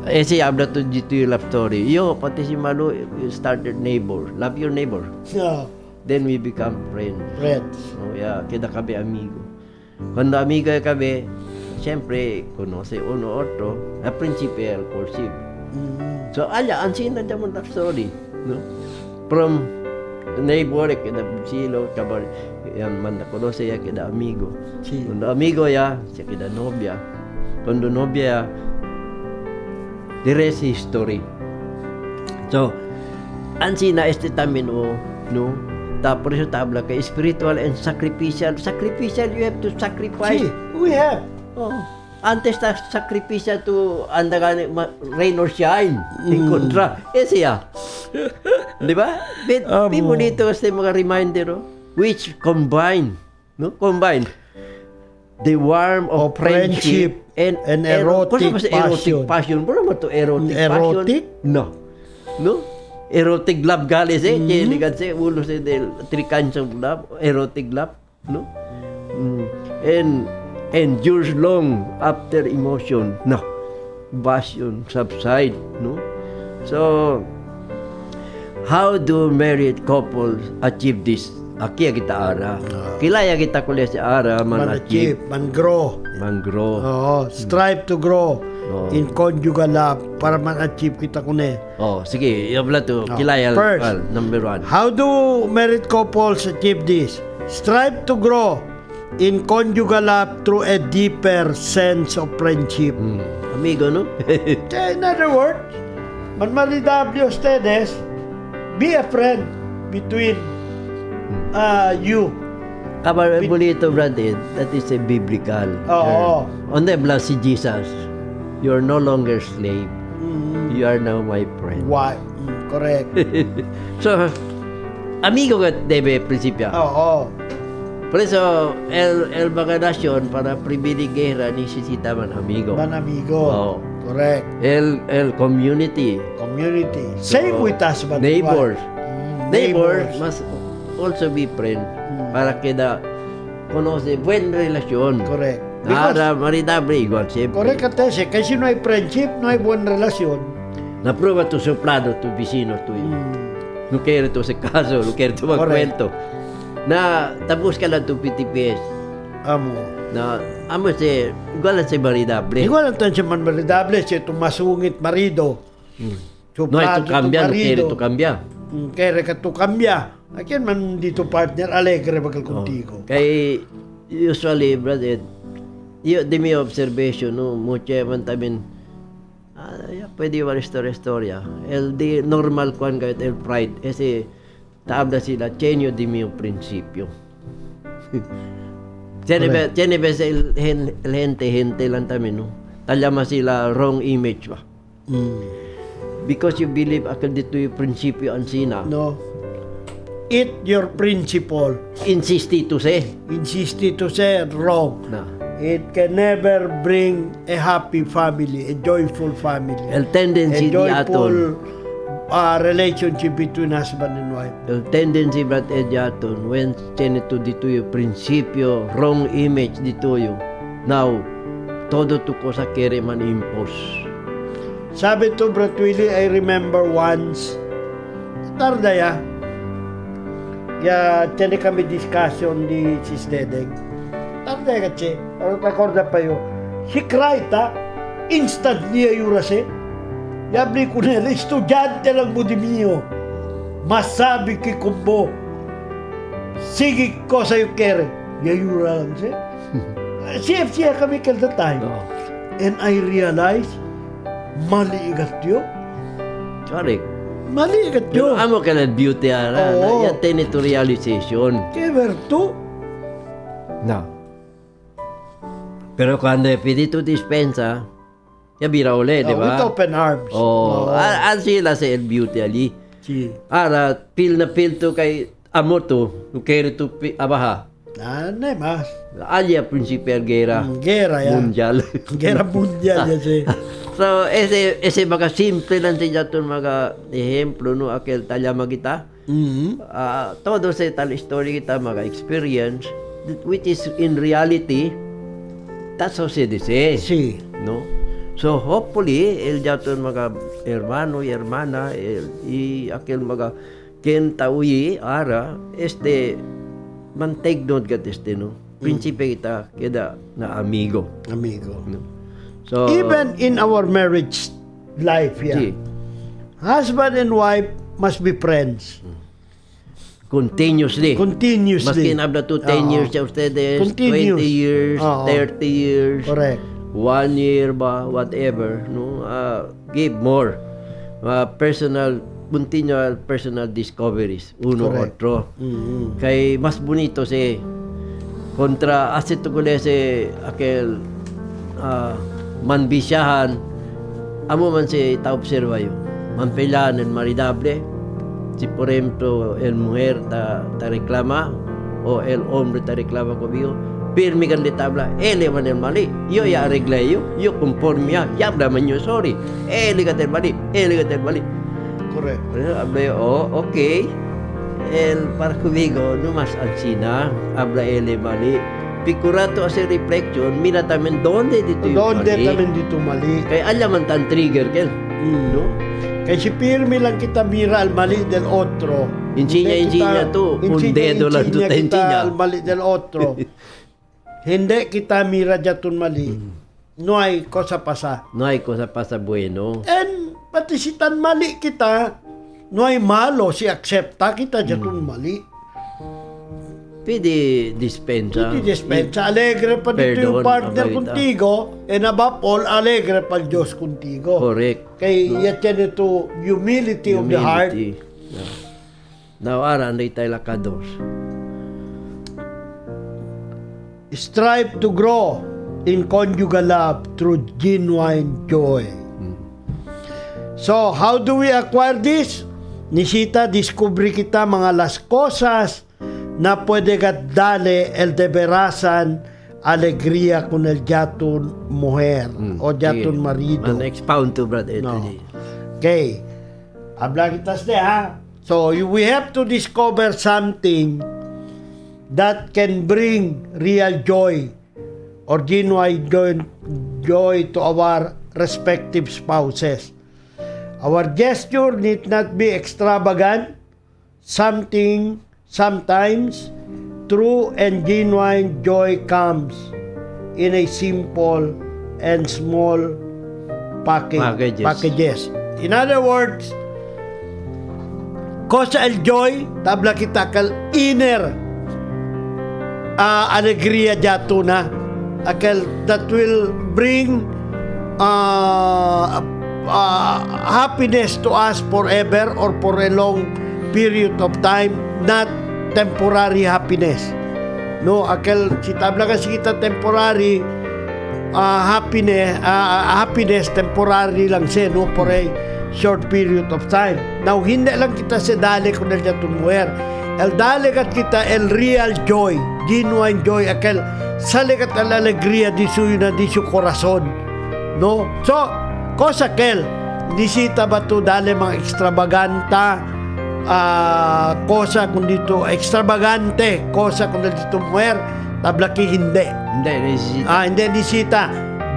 ese habla to dito yung love story. Yo, pati si Malo, you started neighbor. Love your neighbor. No, Then we become friends. friends. Oh, yeah, kita kami amigo. Cuando amigo kami, siyempre, conoce uno otro, a principio el courtship. So, ang China dyan mo love story. No? From neighbor, kita silo, kabar, yan man na conoce ya, kita amigo. Sí. Cuando amigo ya, siya kita novia. Cuando novia ya, the rest is history. So, ang China este también, no? Tapos sa tabla kay spiritual and sacrificial. Sacrificial, you have to sacrifice. Sí, we have. Oh. Antes ta sacrificial to andagan rain or shine. In kontra. Siya. Di ba? Pi mo dito sa mga reminder, which combine, no? Combine the warmth of friendship and erotic passion. Pero mo to erotic Erotic? passion? No? Erotic love galis ligan se ulo se del three kinds of love, erotic love, no? And endures long after emotion, no? Passion subside, no? So, how do married couples achieve this? Aki kita ara. Kilaya kita kuliah si ara man achieve, man grow. man grow. Oo, strive to grow in conjugal love para man-achieve kita kunin. Oh, sige, yabla to. Kilaya First, number 1. How do married couples achieve this? Strive to grow in conjugal love through a deeper sense of friendship. Amigo, no? In other words, man malidable ustedes, be a friend between you. Kabar bonito, brother, that is a biblical Oo. term. On the blood si Jesus, you are no longer slave. You are now my friend. Why? Correct. So, amigo ka debe prinsipyo. Oo. Por eso, el mga nasyon para privilegiera necesita man amigo. Man amigo. Oo. Correct. El community. Community. Same with us, but Neighbors. Neighbors Neighbors. must also be friend para queda conoce buen relasyon. Correct. Para maridable igual siempre. Correct ka Tese. Kasi no hay friendship, no hay buwan relasyon. Naprueba tu suplado, tu vecino tuyo. No quiere tu se caso, no quiere tu magkwento. Na tapos ka lang tu PTPS. Amo. Na amo si igual lang si maridable. Igual ang tansya man maridable siya masungit marido. No hay tu cambia, no quiere tu cambia. Kaya ka tu cambia. Akin man dito partner, alegre bagal contigo. Kay usually, brother, de mi observation, no, mucha man también, pwede yung istorya. El di normal kwan kahit el pride, ese tabla sila, chenyo di mi prinsipyo. Tiene vez el gente lang también, no? Talyama sila wrong image ba? Because you believe akal dito yung prinsipyo ang sina. No. Eat your principle. Insisti to say. Insist to say wrong. Na. It can never bring a happy family, a joyful family. El tendency a di aton. relationship between husband and wife. The tendency, Brad Edjaton, when senito dito yung prinsipyo, wrong image dito yung, now, todo to ko sa kere man impose. Sabi to Brat Willy, I remember once, tardaya, tiene kami discussion di Sis Dedeng. Tardaya kasi, recorda pa yun. She cried, instant niya yurase. Yabli ko nila, estudyante lang mo di miyo. Masabi ki kumbo. Sige ko sa'yo kere. Yayura lang siya. CFC kami at the time. And I realized, mali igat yun. Correct. Mali igat yun. Pero amo ka na beauty ara. Oo. Yan tenito realization. Kaya verto. No. Pero cuando pedito dispensa, ya bira uli, di ba? With open arms. Oh, sila sa el beauty ali. Si. Ara, pil na pil to kay amo to, kaya to abaha. Nanay mas. Alia principal guerra Gera ya. mundial. Gera mundial ya si. So, ese mga simple lang siya itong mga ehemplo, no, aquel talama kita. Todo sa tal story kita, mga experience, which is in reality, that's how se dice. Si. No? So, hopefully, el jaton mga hermano y hermana, y aquel mga kentauyi, ara, mantegnod kat no? Prinsipe kita, keda na amigo. Amigo. No? So, Even in our marriage life, yeah. si, Husband and wife must be friends. continuously. Continuously. Maskin habla to 10 years siya ustedes, Continuous. 20 years, Oo. 30 years, Correct. 1 year ba, whatever, no? Give more. Personal, continual personal discoveries. Uno, Correct. otro. Kay mas bonito si kontra asit tugule si aquel manbisyahan amo man si ta-observa yun. Manpilan el maridable. Si por ejemplo el mujer ta reclama o el hombre ta reclama conmigo, firme kan tabla, ele man el mali. Yo ya arreglé yo conforme ya habla man yo sorry. Ele ka el mali, ele ka el mali. Correct. Habla yo, okay. El para conmigo no más alcina, habla ele mali. Picurato hace reflection, mira también dónde dito yung Donde mali. tamen dito mali. Kaya alam man tan trigger kel. No? Kaya si pirmi lang kita mira al mali del otro. Insinya to, un dedo lang to kita insinya. al mali del otro. Hindi kita mira jatun mali. No hay cosa pasa. No hay cosa pasa bueno. And pati si tan mali kita, no hay malo si aksepta kita jatun mali. Pwede dispensa. Hindi dispensa. Alegre pa dito yung Perdon, partner Amarita. contigo. And above all, alegre pa el Diyos contigo. Correct. Kay yan ito, humility of the heart. Humility. Yeah. Now, ara, anday tayo lakados. Strive to grow in conjugal love through genuine joy. So, how do we acquire this? Nisita, discovery kita mga las cosas na puede kat dale el deberasan alegría con el jatun mujer o jatun marido. Expound to brother. No. Okay. Habla kitas de ha. So, we have to discover something that can bring real joy or genuine joy to our respective spouses. Our gesture need not be extravagant. Sometimes, true and genuine joy comes in a simple and small packages. In other words, cosa el joy, tabla kita kal inner alegría jato na. Akal that will bring happiness to us forever or for a long period of time, not temporary happiness. No, akal si tabla kasi kita temporary happiness temporary lang siya, no, for a short period of time. Now, hindi lang kita sa dali kung naljatun muher. El dali kat kita el real joy, genuine joy, akal salikat al alegría di su corazon. No? So, cosa kel, nisita ba to dali mga ekstravaganta cosa kung dito extravagante cosa kung dito mujer tablaki hindi. Hindi, nisisita. Hindi nisita.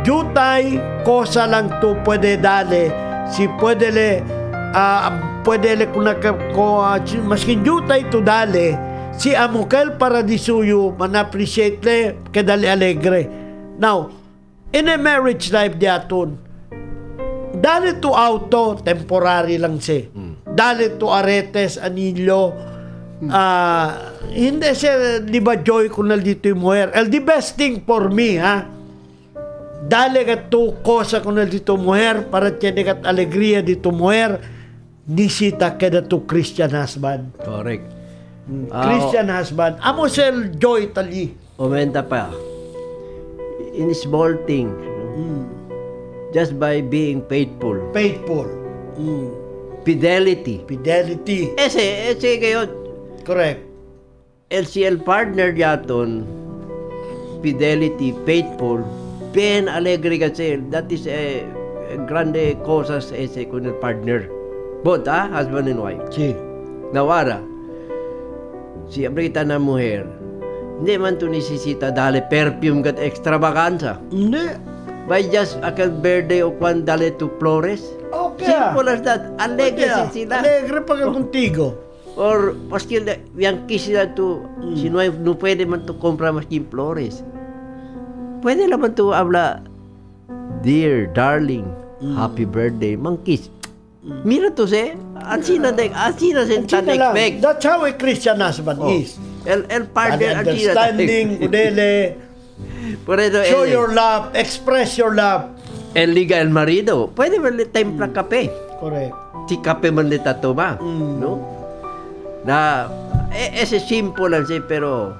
Jutay cosa lang to pwede dali si pwede le kung maskin jutay to dali si amukel paradisuyo man-appreciate le kadali alegre. Now, in a marriage life diaton, dali to auto, temporary lang siya. Dali to aretes, anilyo, hindi siya, di ba, joy kung naldito yung mujer. The best thing for me, dali ka to cosa kung naldito mujer, para tiyan kat alegria dito mujer, nisita kada to Christian husband. Correct. Christian husband. Amo sel joy tali. Umenta pa. In small things, just by being faithful. Faithful. Fidelity. Fidelity. Ese kayo, Correct. LCL partner yaton, fidelity, faithful, ben alegre kasi, that is a grande cosas ese con el partner. Both, husband and wife. Si. Nawara, si abrita na mujer, hindi man to nisisita dali perfume kat extravaganza. Hindi. By just akal birthday o kwan dali to flores. Okay. Simple as that. Alegre sila. Alegre pa ka contigo. Or maski yang kiss sila to si no pwede man to compra maski flores. Pwede naman to habla, dear, darling, happy birthday, mang kiss. Mira to se, ansina sen tan expect. That's how a Christian husband is. El partner Understanding, udele, por eso show your love, express your love. el liga el marido. Pwede man le templa kape. Correct. Si kape man le tatoma, no? Na ese simple lang siya, pero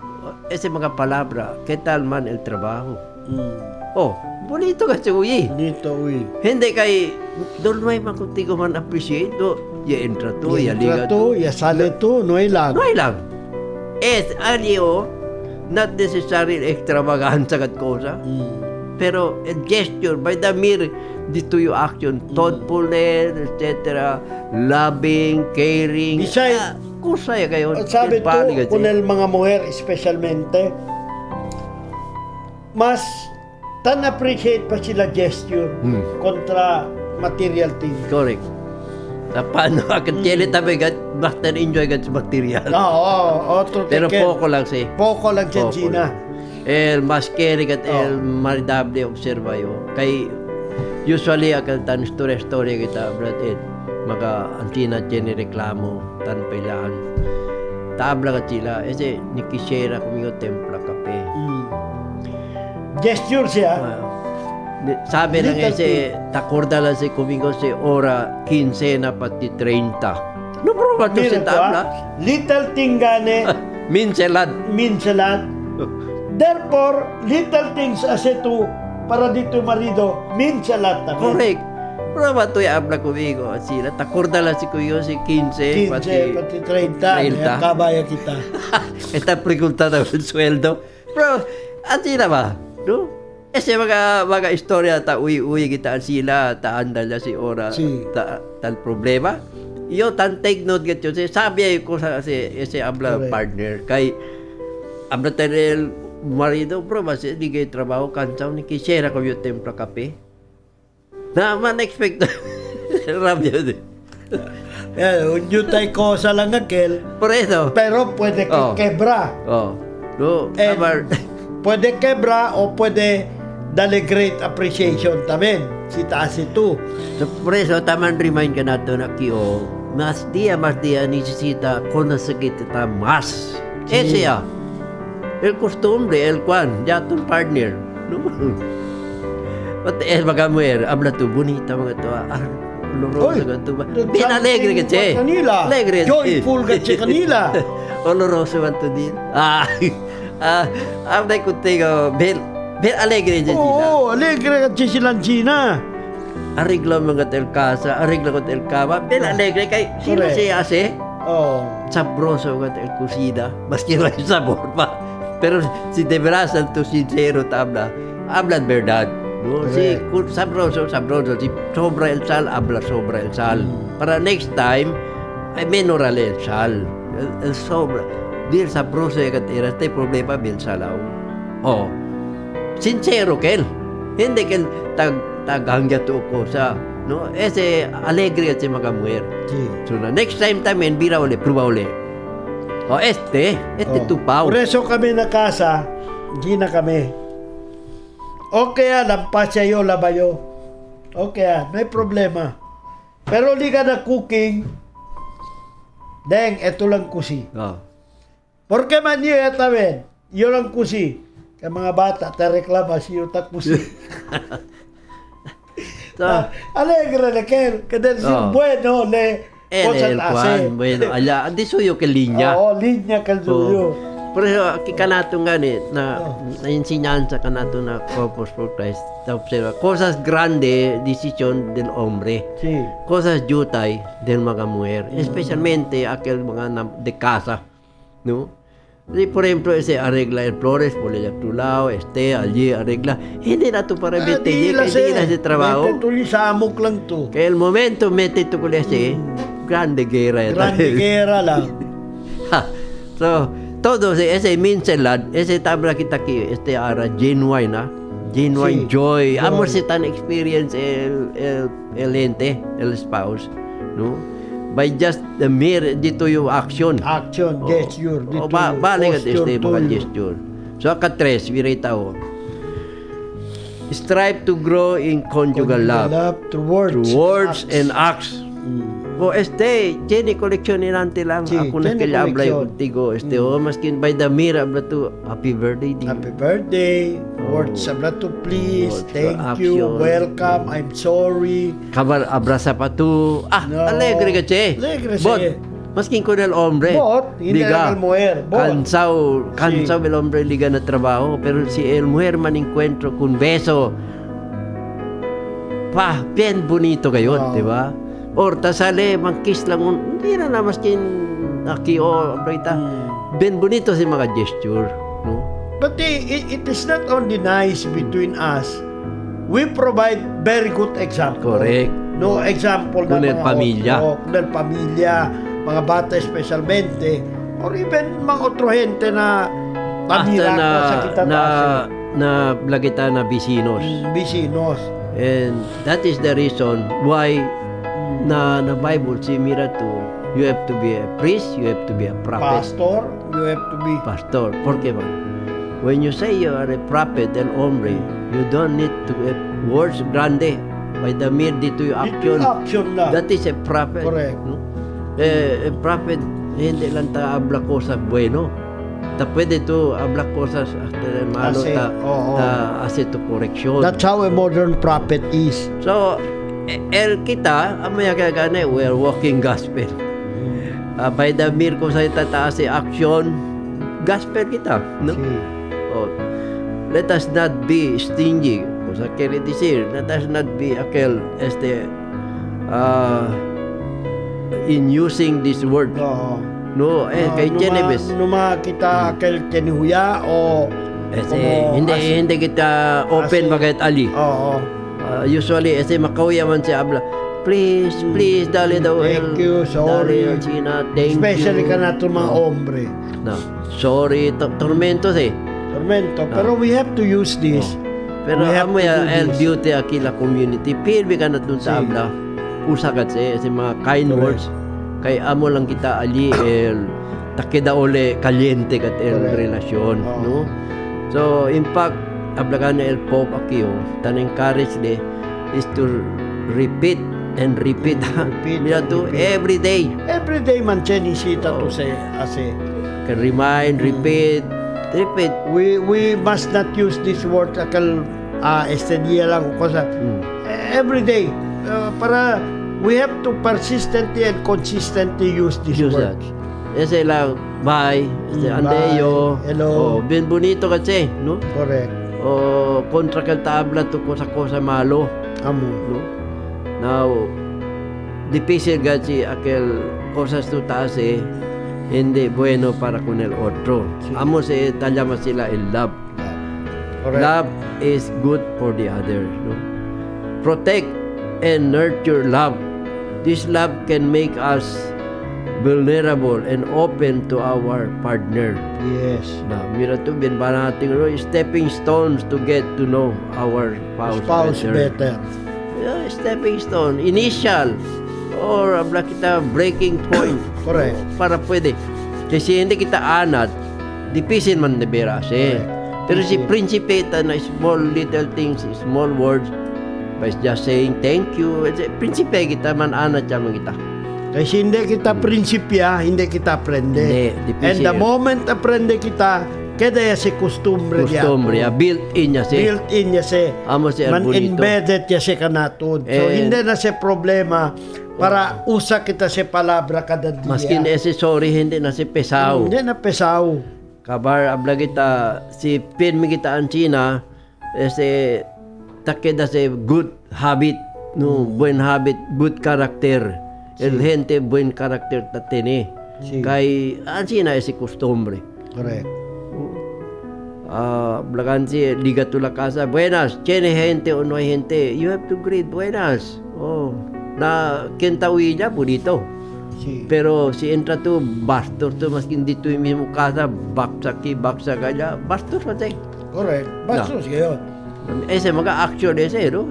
ese mga palabra, ¿qué tal man el trabajo? Oh, bonito kasi uyi. Dito, uy. Hindi kay doon may makuntigo man appreciate do, ya entra to, ya liga to. Ya sale to, no hay lang. No hay lang. Es alio, not necessarily extravaganza kat cosa, pero a gesture by the mere dito yung action, thoughtfulness, etc., loving, caring. Besides, kusaya kayo. sabi to, kung el mga mujer, especialmente, mas tan-appreciate pa sila gesture kontra material thing. Correct. Sa paano, akan tiyali tabi gat, basta enjoy gat sa material. Oo, Pero poco lang siya. Poco lang siya, Poco Gina. El mas kere gat el maridable observa yo. Kay usually akan tan story kita brother. Maka antina tiene reklamo tan pailaan. Tabla kat sila. Ese nikishera kumigo templa kape. Gesture siya. Sabi lang ese, takorda lang si kumigo si ora 15 na pati 30. No proba to si tabla. Little thing gane, Minselad. minsalat. Therefore, little things as ito, para dito marido, minsalat na. Correct. Proba to yung abla kumigo. Sila, takorda lang si kumigo si 15 pati 30. Kaya kabaya kita. Esta pregunta na yung sweldo. Bro, at sila ba? No? Kasi mga istorya ta uwi kita sila taandal na si ora tal problema. Iyo tan take note gat yun. Sabi ko sa si abla partner kay abla terel marido bro basi di kay trabaho kansaw ni kisera ko yung templa kape. Na man expect rabyo de. Unyo tay cosa lang akel. Por eso. Pero pwede quebra. No, pwede quebra o pwede dale great appreciation tamen si taas ito. So, por eso, taman remind ka nato na kiyo, mas dia necesita conocer kita más. Ese ya. El costumbre, el kwan, ya tu partner. No? But mga mujer, habla tu bonita mga to. Oloroso ka to ba? Bien alegre ka che. Kanila. Alegre. Joyful ka che kanila. Oloroso man to din. Habla contigo, bien alegre dyan sila. Oo, alegre ka che silang Gina. Arreglo mga tel casa, arreglo ko tel cama. Bien alegre kay sino siya ase? Sabroso ka tel kusida. Maski may sabor pa. Pero si de veras to sincero tabla, hablan verdad. No? Si sabroso, si sobra el sal, habla sobra el sal. Para next time, ay menor el sal. El sobra. Bil sabroso kat este problema bil salaw. Oh. Sincero kel. Hindi kel taghangya to ko sa no ese alegre at si magamuer. So na next time tamen bira uli, pruba uli. Oh, este tupaw. Por eso kami na casa, hindi na kami. Okay, lampas sa'yo, labayo. Okay, no hay problema. Pero di ka na cooking, deng, eto lang kusi. Oh. Porque man yun, tamen, yun lang kusi. Kaya mga bata, ta reklama si Yuta kusi. So, alegre na kel, kada si bueno, le, el Juan, bueno, ala, andi suyo ke linya. Oo, linya kal suyo. Por eso, kanato nga ni, na enseñanza kanato na Corpus for Christ, na observa, cosas grande, decisión del hombre. Sí. Cosas yutay del mga mujer, especialmente aquel mga de casa, ¿no? Y por ejemplo, ese arregla el flores, ponle a tu lado, allí arregla. Hindi na to para mete, hindi na ese trabajo. Tulisamok lang to. Kaya el momento mete to ko ese, grande guerra. Grande guerra lang. So, todo ese mincelad, ese tabla kita ki, ara genuine, genuine Sí, joy. joy. Amo si tan experience el ente, el spouse, no? By just the mere dito yung action. Action, gesture. Balik at mga gesture. So, katres, virita ko. Strive to grow in conjugal love. Through words And acts. O Jenny collection ni nante lang. Sí, Ako na Jenny kaya ablay collection. contigo. Maskin by the mere abla to happy birthday. Happy birthday. Words abla to please. Words, Thank you. action. Welcome. I'm sorry. Kabar abrasa pa to. No. Alegre ka che. Alegre Bot, siya. maskin ko del hombre. Bot, hindi Liga. na mujer. Bot. Cansaw el hombre liga na trabajo. Pero si el mujer man encuentro con beso. Bien bonito kayo, di ba? Or tasale, mag-kiss lang, hindi na maskin aki o brita. Ben bonito si mga gesture, no? But it is not only nice between us. We provide very good example. Correct. No example Con na el mga pamilya. Con el pamilya, mga bata especialmente, or even mga otro gente na pamira ko sa kita na blagita na bisinos. Vecinos. And that is the reason why na Bible si mira to you have to be a priest, you have to be a prophet. Pastor, you have to be Pastor. ¿Por qué, man? When you say you are a prophet and hombre, you don't need to have words grande. By the mere dito yung action. action lang. That is a prophet. Correct. No? A prophet, hindi lang ta habla cosas bueno. Ta pwede to habla cosas hasta malo. Kasi, oo. Ta hace to correction. That's how a modern prophet is. So, kita, amaya kagane, we are walking gospel. By the mere kung sa itataas action, gospel kita. No? Sí. Oh, let us not be stingy. Kung sa quiere decir, let us not be aquel, in using this word. Oo. No, kay Genevieve. Numa kita kel kenihuya o Hindi kita open bagay ali. Oo. Usually, makauya man siya abla. Please, dali daw. Thank you, sorry. Dali, China, thank Especially you. ka na itong mga hombre. No, sorry, tormentos Tormento. Pero we have to use this. Pero We have amo to ya do el this. beauty akila community. Pilbi ka na dun sa Sí. abla. Usa ka si mga kind Correct. words. Kay amo lang kita ali takeda ole caliente kat el Correct. relasyon, Oo. no? So, in fact, ablagan na el Pope akiyo, tan encourage de is to repeat and repeat. Repeat Mira and to repeat. every day. Every day man chenisita to Oo. say ase. Can remind, repeat. We must not use this word akal dia lang kasi every day para we have to persistently and consistently use this Use word. that. Ese lang, bye. Ese andeyo. Bye. Hello. Oh, bien bonito kasi, no? Correct. O kontra kal tabla to cosa malo, Amo. no? Now, difícil kasi aquel cosas to taase hindi bueno para con el otro. Sí. Amo se tallama sila el love. Correct. Love is good for the other. No? Protect and nurture love. This love can make us vulnerable and open to our partner. Yes. Na, mira to, bin ba natin, stepping stones to get to know our spouse Better. Yeah, stepping stone, initial, or kita breaking point. Correct. Para pwede. Kasi hindi kita anat, dipisin man nabira siya. Pero si Principeta na small little things, small words, by just saying thank you, Principe kita man anat siya man kita. Kasi hindi kita prinsipya, hindi kita prende. Hindi, And the moment na prende kita, kaya si costumbre niya. Costumbre, built-in niya siya. Built-in niya siya. Amo siya Man-embedded niya siya kanatod. So, hindi na siya problema para usa kita siya palabra kada dia. Maskin accessory, hindi na siya pesaw. Hindi na pesaw. Kabar, abla kita, si Fermin kita ang China, takeda siya good habit, no, buen habit, good character. El gente buen carácter tatene. Sí. Kay ansina si costumbre. Correct. Blagan si liga tu la casa. Buenas, tiene gente o no hay gente. You have to greet buenas. Oh, na kentawi niya po dito. Sí. Pero si entra tu bastos tu maskin dito yung mismo casa, baksa kaya bastos pa siya. Correct. Bastos yun. Ese mga action ese, no?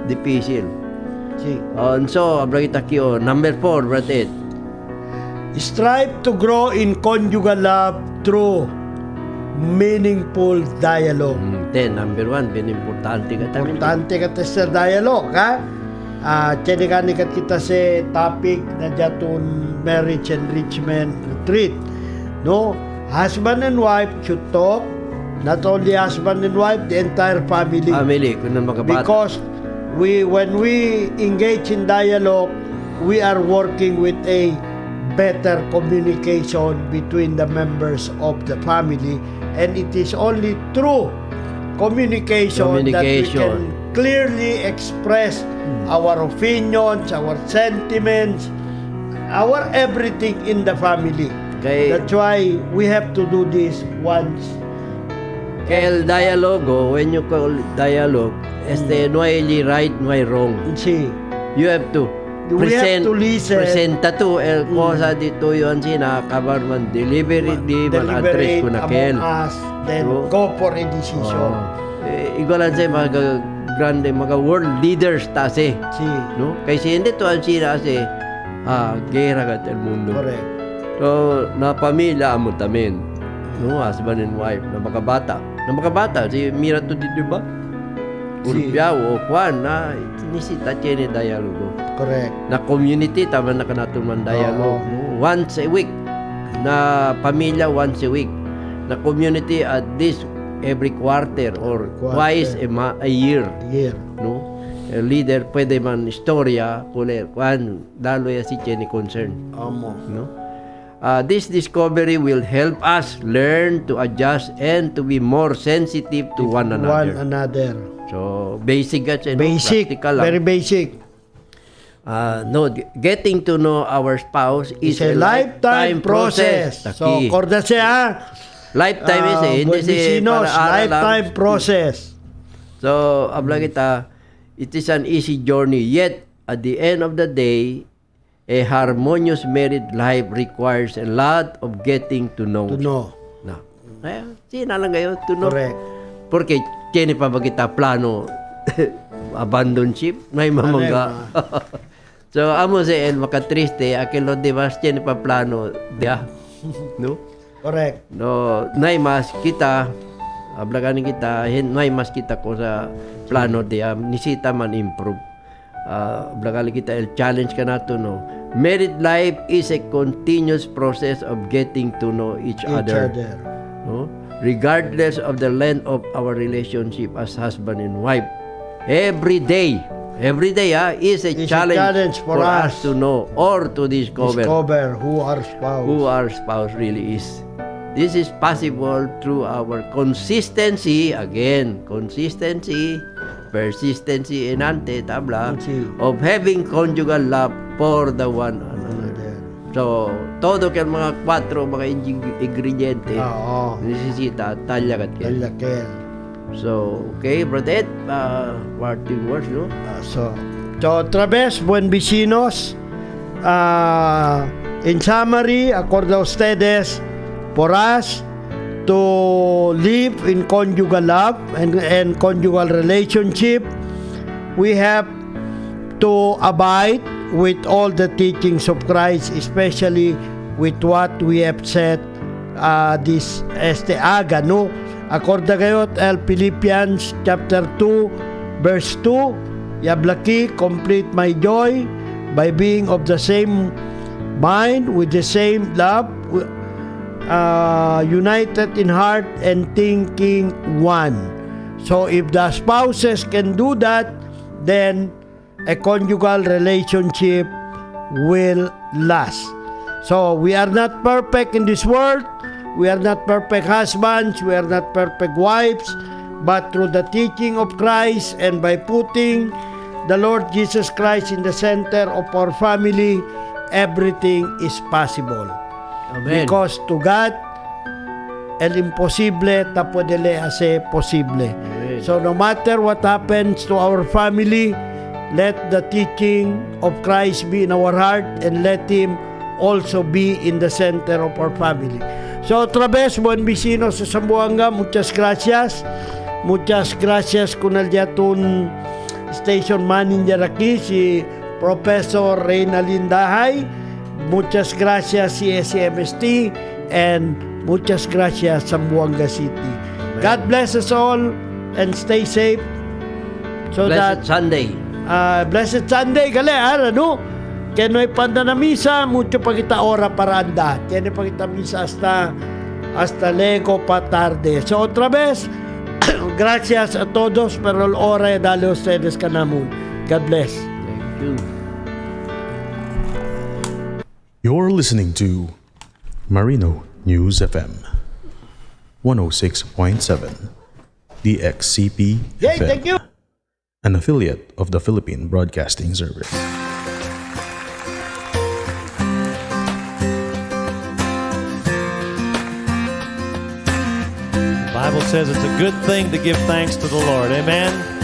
Difícil. Sí. So, abla kita kyo, number 4, brother. Strive to grow in conjugal love through meaningful dialogue. Number 1, bin importante ka tayo. Importante ka sa dialogue, ha? Tiyan ka kita sa topic na jatun marriage enrichment retreat. No? Husband and wife should talk. Not only husband and wife, the entire family. Family, kung magkabata. Because when we engage in dialogue, we are working with a better communication between the members of the family, and it is only through communication that we can clearly express our opinions, our sentiments, our everything in the family. That's why we have to do this once. Kaya el dialogo, when you call dialogue, no hay right, no hay wrong. Sí. You have to We have to listen. Presenta to el cosa dito yun kabar man deliberately man address ko na kel. Then go for a decision. Igualan sa mga grande mga world leaders tase. Sí. No? Kasi hindi to ang China kasi gera kat el mundo. Correct. So na pamilya amo tamen. No, husband and wife na makabata. Si Mira to di ba? Urpiao o kwan na sinisita tiene dialogo. Correct. Na community tama na kanatuman dialogue. No? Once a week na pamilya once a week. Na community at least every quarter or twice a year. No? A leader pwede man istorya kuler kwan dalo ya si tiene concern. No? This discovery will help us learn to adjust and to be more sensitive to one another. So, basic at basic, very basic. Getting to know our spouse is a lifetime process. So, korda siya. Lifetime hindi lifetime process. So, abla kita, it is an easy journey. Yet, at the end of the day, a harmonious married life requires a lot of getting to know. Na. Sina lang kayo to know. Correct. Porque kini pa ba kita plano abandon ship? May mamangga. So, amo sa el makatriste, akilo di mas kini pa plano dia. No? Correct. No, nay mas kita, ablaganin kita, nay mas kita ko sa plano dia, nisita man improve. Blagali kita el challenge ka nato no. Married life is a continuous process of getting to know each other. No? Regardless of the length of our relationship as husband and wife. Every day is a challenge for us to know or to discover who our spouse really is. This is possible through our consistency, persistency enante tabla of having conjugal love for the one another. So, todo kaya mga 4 mga ingrediente necesita talya kat kel. So, okay, Brother Ed, parting words, no? So, otra vez, buen vecinos. In summary, acuerdo a ustedes, for us to live in conjugal love and conjugal relationship, we have to abide with all the teachings of Christ, especially with what we have said this aga, no? Acorda kayo el Philippians chapter 2 verse 2, yablaki complete my joy by being of the same mind, with the same love, united in heart and thinking one. So if the spouses can do that, then a conjugal relationship will last. So we are not perfect in this world. We are not perfect husbands. We are not perfect wives. But through the teaching of Christ and by putting the Lord Jesus Christ in the center of our family, everything is possible. Amen. Because to God, el imposible ta puede le hace posible. Amen. So no matter what happens to our family, let the teaching of Christ be in our heart and let Him also be in the center of our family. So otra vez, buen vecino sa Zamboanga, muchas gracias. Muchas gracias con el yatun station manager aquí, si Professor Reyna Lindahay. Muchas gracias si SMST and muchas gracias Zamboanga City. God bless us all and stay safe. So Blessed Sunday. Blessed Sunday, gali, ano? Que no hay panda na misa, mucho pa kita ora para anda. Tiene pa kita misa hasta lego pa tarde. So otra vez, gracias a todos, pero el hora es dale a ustedes kanamun. God bless. Thank you. You're listening to Marino News FM 106.7 DXCP Yay, FM, thank you. an affiliate of the Philippine Broadcasting Service. The Bible says it's a good thing to give thanks to the Lord. Amen.